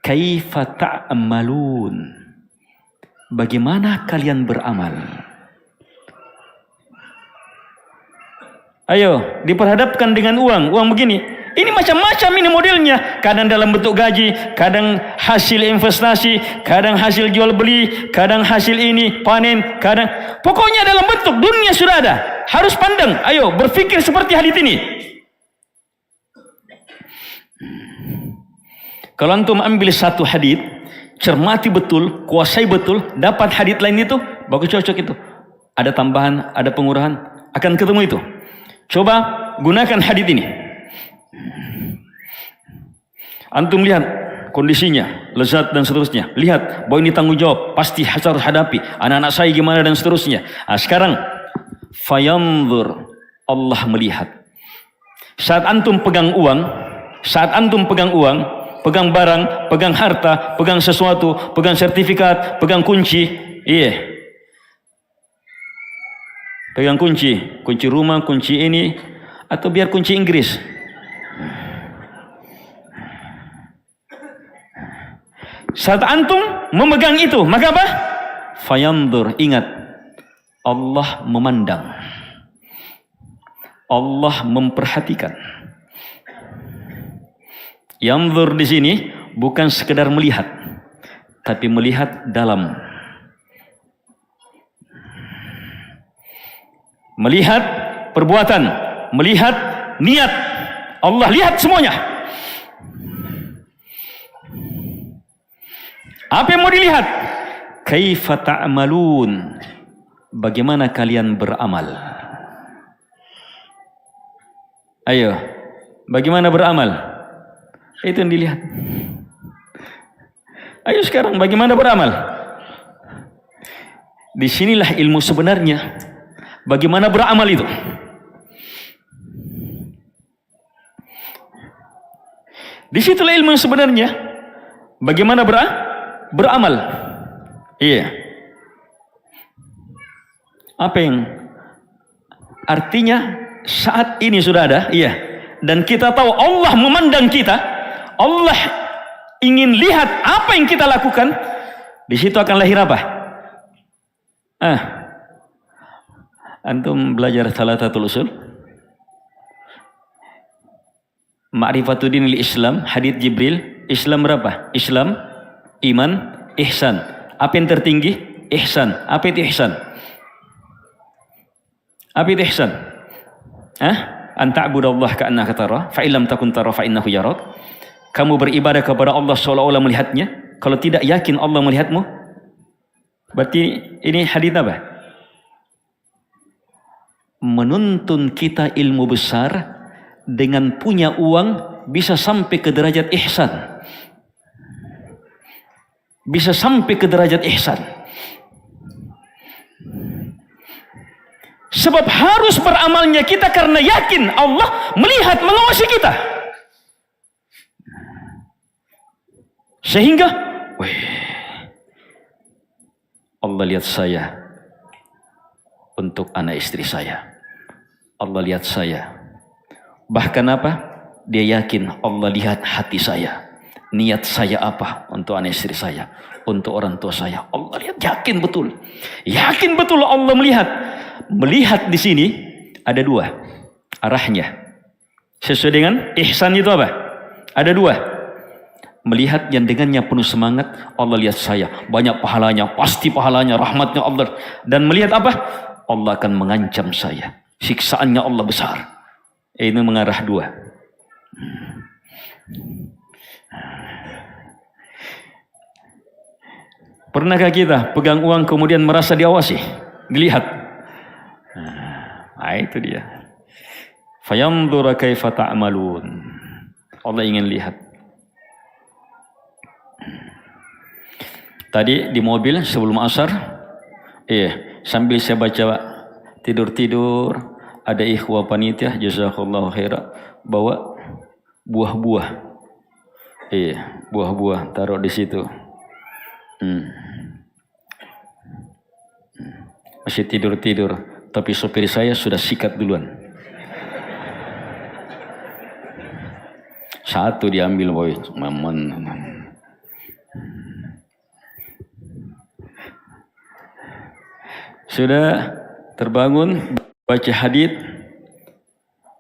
Kaifa ta'malun. Bagaimana kalian beramal? Ayo, diperhadapkan dengan uang begini. Ini macam-macam ini modelnya. Kadang dalam bentuk gaji, kadang hasil investasi, kadang hasil jual beli, kadang hasil ini panen, kadang pokoknya dalam bentuk dunia sudah ada. Harus pandang. Ayo, berpikir seperti hadits ini. Kalau antum ambil satu hadits, cermati betul, kuasai betul, dapat hadits lain itu, bagus cocok itu. Ada tambahan, ada pengurangan, akan ketemu itu. Coba gunakan hadits ini. Antum lihat kondisinya, lezat dan seterusnya. Lihat bahwa ini tanggung jawab, pasti harus hadapi. Anak-anak saya gimana dan seterusnya. Sekarang fayanzur, Allah melihat. Saat antum pegang uang, pegang barang, pegang harta, pegang sesuatu, pegang sertifikat, pegang kunci, pegang kunci rumah, kunci ini, atau biar kunci Inggris. Saat antum memegang itu, maka apa? Fayanzur, ingat, Allah memandang, Allah memperhatikan. Yanzur di sini bukan sekedar melihat, tapi melihat dalam. Melihat perbuatan, melihat niat. Allah lihat semuanya. Apa yang mau dilihat? Kaifa ta'malun? Bagaimana kalian beramal? Ayo, bagaimana beramal? Itu yang dilihat. Ayo sekarang bagaimana beramal? Disinilah ilmu sebenarnya. Bagaimana beramal itu? Disitulah ilmu yang sebenarnya. Bagaimana beramal? Iya. Apa yang artinya saat ini sudah ada? Iya. Dan kita tahu Allah memandang kita. Allah ingin lihat apa yang kita lakukan. Di situ akan lahir apa? Antum belajar Thalathatul Usul? Ma'rifatuddin Islam, hadits Jibril. Islam berapa? Islam, iman, ihsan. Apa yang tertinggi? Ihsan. Apa itu ihsan? Apa itu ihsan? An ta'budallah ka'annaka tara, fa illam takun tara fa innahu yarak. Kamu beribadah kepada Allah seolah-olah melihatnya. Kalau tidak yakin Allah melihatmu, berarti ini hadits apa? Menuntun kita ilmu besar dengan punya uang bisa sampai ke derajat ihsan. Bisa sampai ke derajat ihsan. Sebab harus beramalnya kita karena yakin Allah melihat, mengawasi kita. Sehingga Allah lihat saya untuk anak istri saya. Allah lihat saya. Bahkan apa? Dia yakin Allah lihat hati saya. Niat saya apa untuk anak istri saya, untuk orang tua saya. Allah lihat, yakin betul. Yakin betul Allah melihat. Melihat di sini ada dua arahnya. Sesuai dengan ihsan itu apa? Ada dua. Melihat yang dengannya penuh semangat, Allah lihat saya, banyak pahalanya, pasti pahalanya, rahmatnya Allah. Dan melihat apa? Allah akan mengancam saya. Siksaannya Allah besar. Ini mengarah dua. Pernahkah kita pegang uang kemudian merasa diawasi, dilihat? Nah, itu dia. Fayanzura kaifa ta'malun. Allah ingin lihat. Tadi di mobil sebelum asar, sambil saya baca tidur-tidur, ada ikhwah panitia jazakallahu khairan bawa buah-buah. Buah-buah taruh di situ. Masih tidur-tidur, tapi sopir saya sudah sikat duluan. Satu diambil, boy. Sudah terbangun, baca hadits,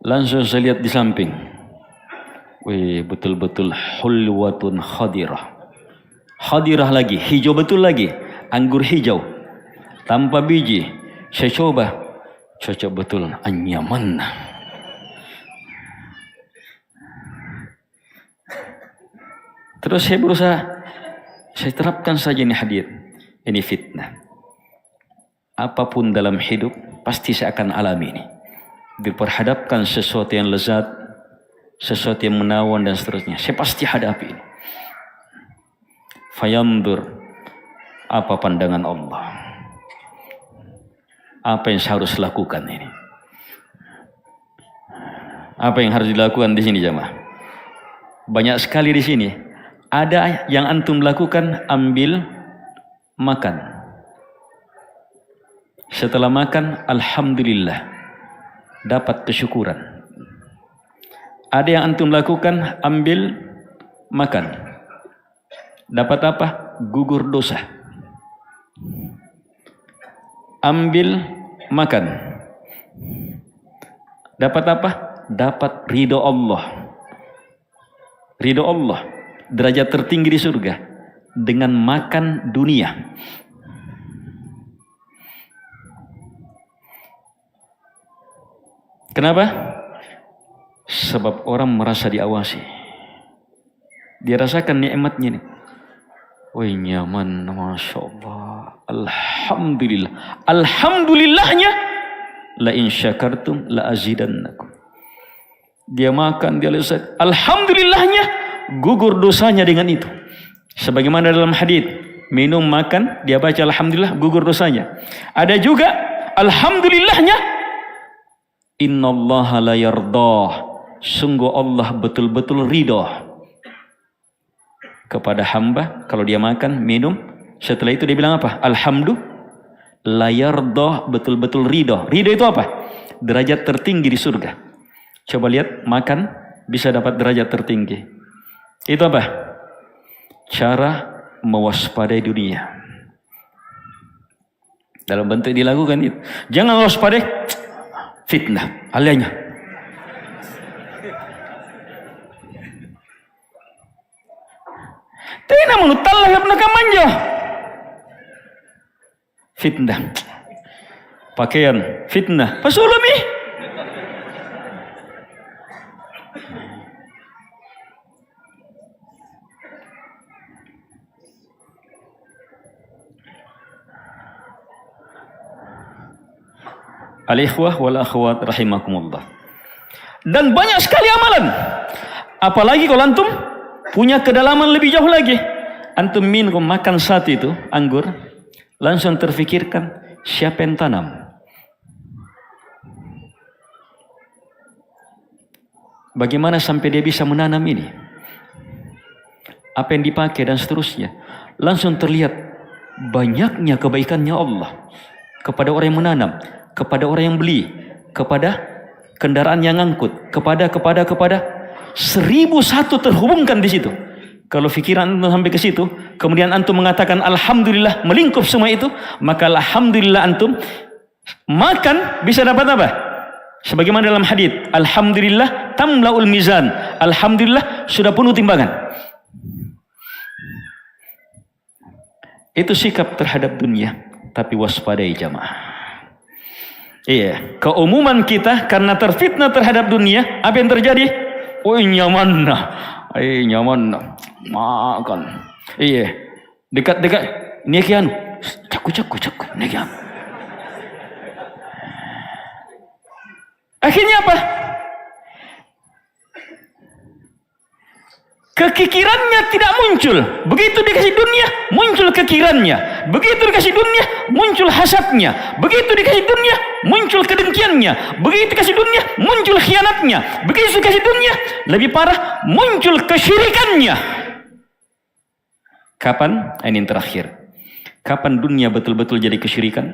langsung saya lihat di samping. Betul-betul hulwatun khadirah. Khadirah lagi, hijau betul lagi. Anggur hijau, tanpa biji. Saya coba, cocok betul, anyaman. Terus saya berusaha, saya terapkan saja ini hadits. Ini fitnah. Apapun dalam hidup pasti saya akan alami ini. Diperhadapkan sesuatu yang lezat, sesuatu yang menawan dan seterusnya, saya pasti hadapi ini. Fayandur, apa pandangan Allah? Apa yang saya harus lakukan ini? Apa yang harus dilakukan di sini jamaah? Banyak sekali di sini. Ada yang antum lakukan, ambil, makan. Setelah makan, alhamdulillah, dapat kesyukuran. Ada yang antum lakukan, ambil, makan. Dapat apa? Gugur dosa. Ambil, makan. Dapat apa? Dapat ridho Allah. Ridho Allah, derajat tertinggi di surga dengan makan dunia. Kenapa? Sebab orang merasa diawasi. Dia rasakan nikmatnya nih. Wih nyaman, Masya Allah. Alhamdulillah. Alhamdulillahnya, la in syakartum la azidannakum. Dia makan, dia lezat. Alhamdulillahnya, gugur dosanya dengan itu. Sebagaimana dalam hadis, minum, makan, dia baca alhamdulillah, gugur dosanya. Ada juga alhamdulillahnya, innallaha la yardah. Sungguh Allah betul-betul ridha kepada hamba kalau dia makan, minum. Setelah itu dia bilang apa? Alhamdulillah, la yardah, betul-betul ridha. Ridha itu apa? Derajat tertinggi di surga. Coba lihat, makan bisa dapat derajat tertinggi. Itu apa? Cara mewaspadai dunia. Dalam bentuk dilakukan itu. Jangan waspadai fitnah, alihnya. Tapi namun tallah ya pernah manja. Fitnah. Pakaian fitnah. Pasulumi. Al-ikhwah wal akhwat rahimakumullah. Dan banyak sekali amalan. Apalagi kalau antum punya kedalaman lebih jauh lagi. Antum minum makan satu itu anggur, langsung terfikirkan siapa yang tanam. Bagaimana sampai dia bisa menanam ini? Apa yang dipakai dan seterusnya. Langsung terlihat banyaknya kebaikannya Allah kepada orang yang menanam, kepada orang yang beli, kepada kendaraan yang ngangkut, kepada 1001 terhubungkan di situ. Kalau pikiran antum sampai ke situ, kemudian antum mengatakan alhamdulillah, melingkup semua itu, maka alhamdulillah antum makan bisa dapat apa? Sebagaimana dalam hadis, alhamdulillah tamlaul mizan. Alhamdulillah sudah penuh timbangan. Itu sikap terhadap dunia, tapi waspadai jamaah. Iya, keumuman kita karena terfitnah terhadap dunia, apa yang terjadi? Oh nyaman nah, nyaman nah, makan. Iya, dekat-dekat ini kian, caku, ini kian. Akhirnya apa? Kekikirannya tidak muncul. Begitu dikasih dunia, muncul kekirannya. Begitu dikasih dunia, muncul hasadnya. Begitu dikasih dunia, muncul kedengkiannya. Begitu dikasih dunia, muncul khianatnya. Begitu dikasih dunia, lebih parah, muncul kesyirikannya. Kapan? Ini yang terakhir. Kapan dunia betul-betul jadi kesyirikan?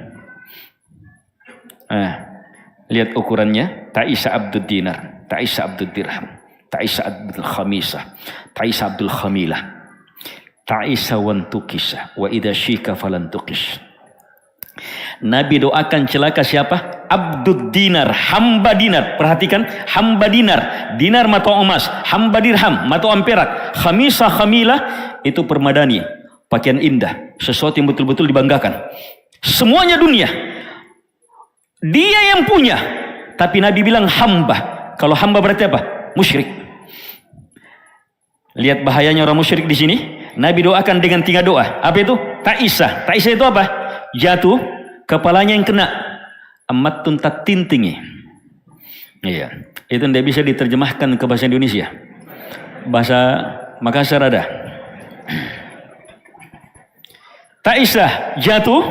Lihat ukurannya. Ta'isa abdud dinar, ta'isa abdud dirham, ta'isa abdul khamisah, ta'isa abdul khamilah, ta'isa wantukisah, wa idha syika falantukis. Nabi doakan celaka siapa? Abdud dinar, hamba dinar. Perhatikan, hamba dinar. Dinar mata emas, hamba dirham mata perak. Khamisah, khamilah itu permadani, pakaian indah, sesuatu yang betul-betul dibanggakan. Semuanya dunia. Dia yang punya. Tapi Nabi bilang hamba. Kalau hamba berarti apa? Musyrik. Lihat bahayanya orang musyrik di sini. Nabi doakan dengan 3 doa. Apa itu? Ta'isah. Ta'isah itu apa? Jatuh, kepalanya yang kena. Amat tuntat tintingi. Iya. Itu tidak bisa diterjemahkan ke bahasa Indonesia. Bahasa Makassar ada. Ta'isah, jatuh,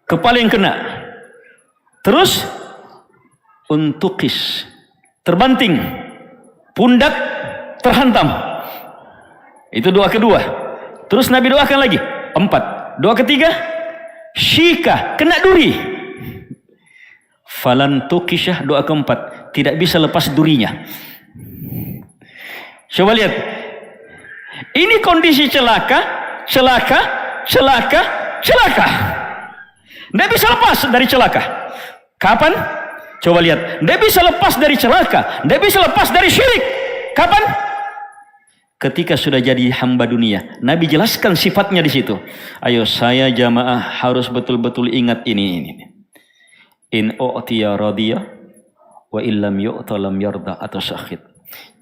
kepala yang kena. Terus, untukis, terbanting, pundak terhantam. Itu doa kedua. Terus Nabi doakan lagi 4. Doa ketiga, syika, kena duri. Falantukisah, doa keempat, tidak bisa lepas durinya. Coba lihat. Ini kondisi celaka. Tidak bisa lepas dari celaka. Kapan? Coba lihat. Tidak bisa lepas dari celaka. Tidak bisa lepas dari syirik. Kapan? Ketika sudah jadi hamba dunia. Nabi jelaskan sifatnya di situ. Ayo saya jamaah harus betul-betul ingat ini. In u'tiya radiyah, wa illam yu'ta lam yarda atau sakhit.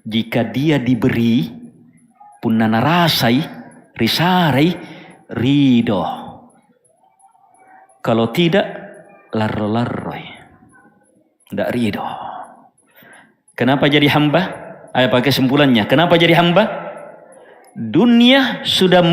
Jika dia diberi punana rasai risarai ridho, kalau tidak larro-larroi, tidak ridho. Kenapa jadi hamba? Apa kesimpulannya? Kenapa jadi hamba? Dunia sudah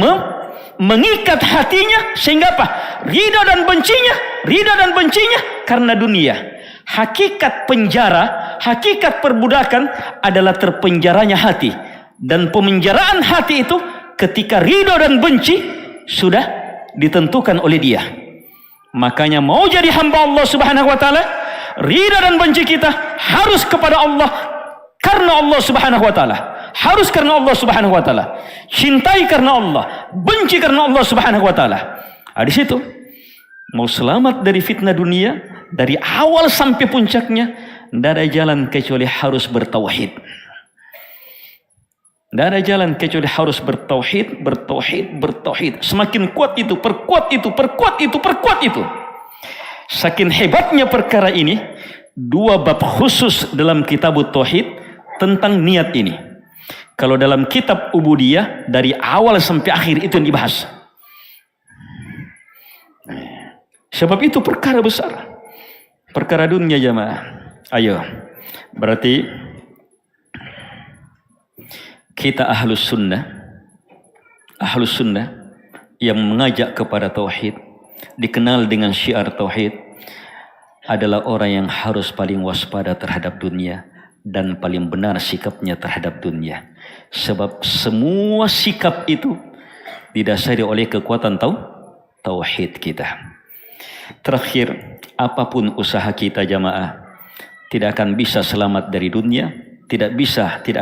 mengikat hatinya sehingga apa? Ridho dan bencinya karena dunia. Hakikat penjara, hakikat perbudakan adalah terpenjaranya hati. Dan pemenjaraan hati itu ketika ridho dan benci sudah ditentukan oleh dia. Makanya mau jadi hamba Allah Subhanahu wa taala, ridho dan benci kita harus kepada Allah karena Allah Subhanahu wa taala. Harus karena Allah Subhanahu wa taala. Cintai karena Allah, benci karena Allah Subhanahu wa taala. Di situ mau selamat dari fitnah dunia dari awal sampai puncaknya, tidak ada jalan kecuali harus bertauhid. Tidak ada jalan kecuali harus bertauhid. Semakin kuat itu, perkuat itu. Saking hebatnya perkara ini, 2 bab khusus dalam kitab tauhid tentang niat ini. Kalau dalam kitab ubudiyah dari awal sampai akhir itu yang dibahas. Sebab itu perkara besar. Perkara dunia jamaah. Ayo. Berarti kita ahlus sunnah yang mengajak kepada tauhid, dikenal dengan syiar tauhid, adalah orang yang harus paling waspada terhadap dunia dan paling benar sikapnya terhadap dunia. Sebab semua sikap itu didasari oleh kekuatan tauhid kita. Terakhir, apapun usaha kita jamaah tidak akan bisa selamat dari dunia, tidak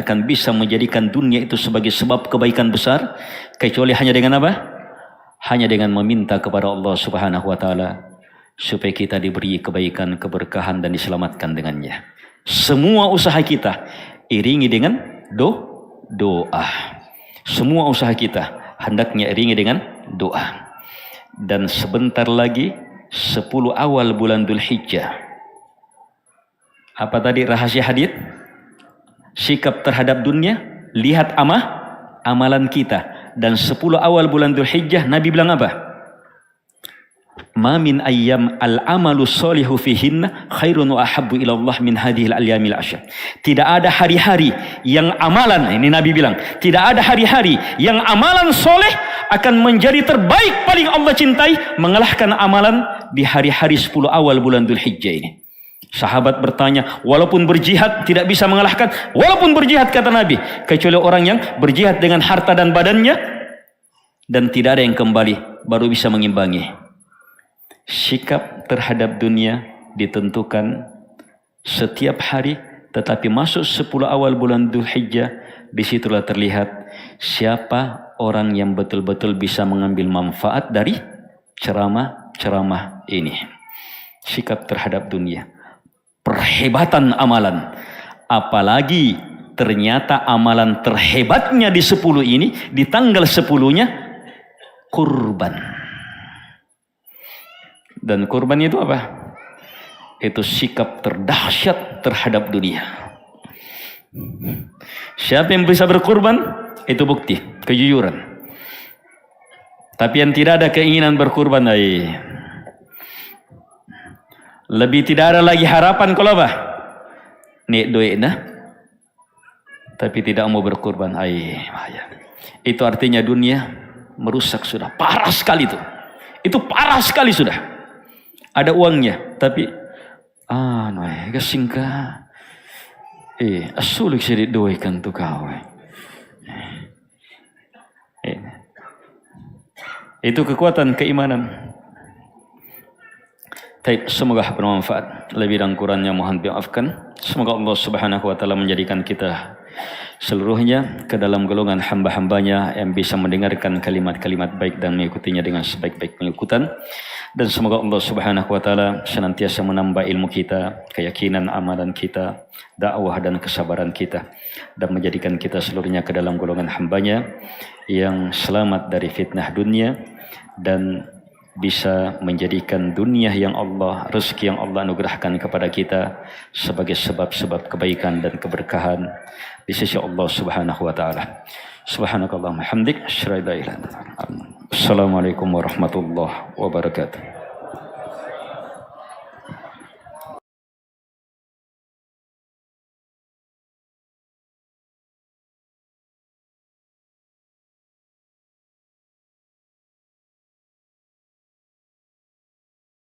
akan bisa menjadikan dunia itu sebagai sebab kebaikan besar kecuali hanya dengan apa? Hanya dengan meminta kepada Allah Subhanahu wa taala supaya kita diberi kebaikan, keberkahan dan diselamatkan dengannya. Semua usaha kita iringi dengan doa. Semua usaha kita hendaknya iringi dengan doa. Dan sebentar lagi 10 awal bulan Dzulhijjah. Apa tadi rahasia hadits? Sikap terhadap dunia, lihat amalan kita. Dan 10 awal bulan Dzulhijjah Nabi bilang apa? Ma min ayyam al-amalu sholihu fihinna khairun wa ahabbu ila Allah min hadhil al-ayyamil ashr. Tidak ada hari-hari yang amalan, ini Nabi bilang, tidak ada hari-hari yang amalan soleh akan menjadi terbaik paling Allah cintai mengalahkan amalan di hari-hari 10 awal bulan Dzulhijjah ini. Sahabat bertanya, walaupun berjihad tidak bisa mengalahkan, walaupun berjihad kata Nabi, kecuali orang yang berjihad dengan harta dan badannya dan tidak ada yang kembali baru bisa mengimbangi. Sikap terhadap dunia ditentukan setiap hari, tetapi masuk 10 awal bulan Dzulhijjah, disitulah terlihat siapa orang yang betul-betul bisa mengambil manfaat dari ceramah ini. Sikap terhadap dunia, perhebatan amalan, apalagi ternyata amalan terhebatnya di 10 ini, di tanggal 10-nya kurban. Dan kurban itu apa? Itu sikap terdahsyat terhadap dunia. Siapa yang bisa berkurban? Itu bukti kejujuran. Tapi yang tidak ada keinginan berkurban, lebih tidak ada lagi harapan kalau apa? Nek duit nah, tapi tidak mau berkurban. Itu artinya dunia merusak sudah. Parah sekali itu. Itu parah sekali sudah. Ada uangnya, tapi kasingka. Asulik sedikit doikan tu kau. Itu kekuatan keimanan. Semoga bermanfaat. Lebih dan kurangnya mohon dimaafkan. Semoga Allah Subhanahu wa taala menjadikan kita seluruhnya ke dalam golongan hamba-hambanya yang bisa mendengarkan kalimat-kalimat baik dan mengikutinya dengan sebaik-baik pengikutan. Dan semoga Allah Subhanahu wa taala senantiasa menambah ilmu kita, keyakinan amalan kita, dakwah dan kesabaran kita, dan menjadikan kita seluruhnya ke dalam golongan hambanya yang selamat dari fitnah dunia dan bisa menjadikan dunia yang Allah, rezeki yang Allah anugerahkan kepada kita sebagai sebab-sebab kebaikan dan keberkahan di sisi Allah Subhanahu wa taala. Subhanakallahumma hamdik, asyhadu an la ilaha illa anta. Assalamualaikum warahmatullahi wabarakatuh.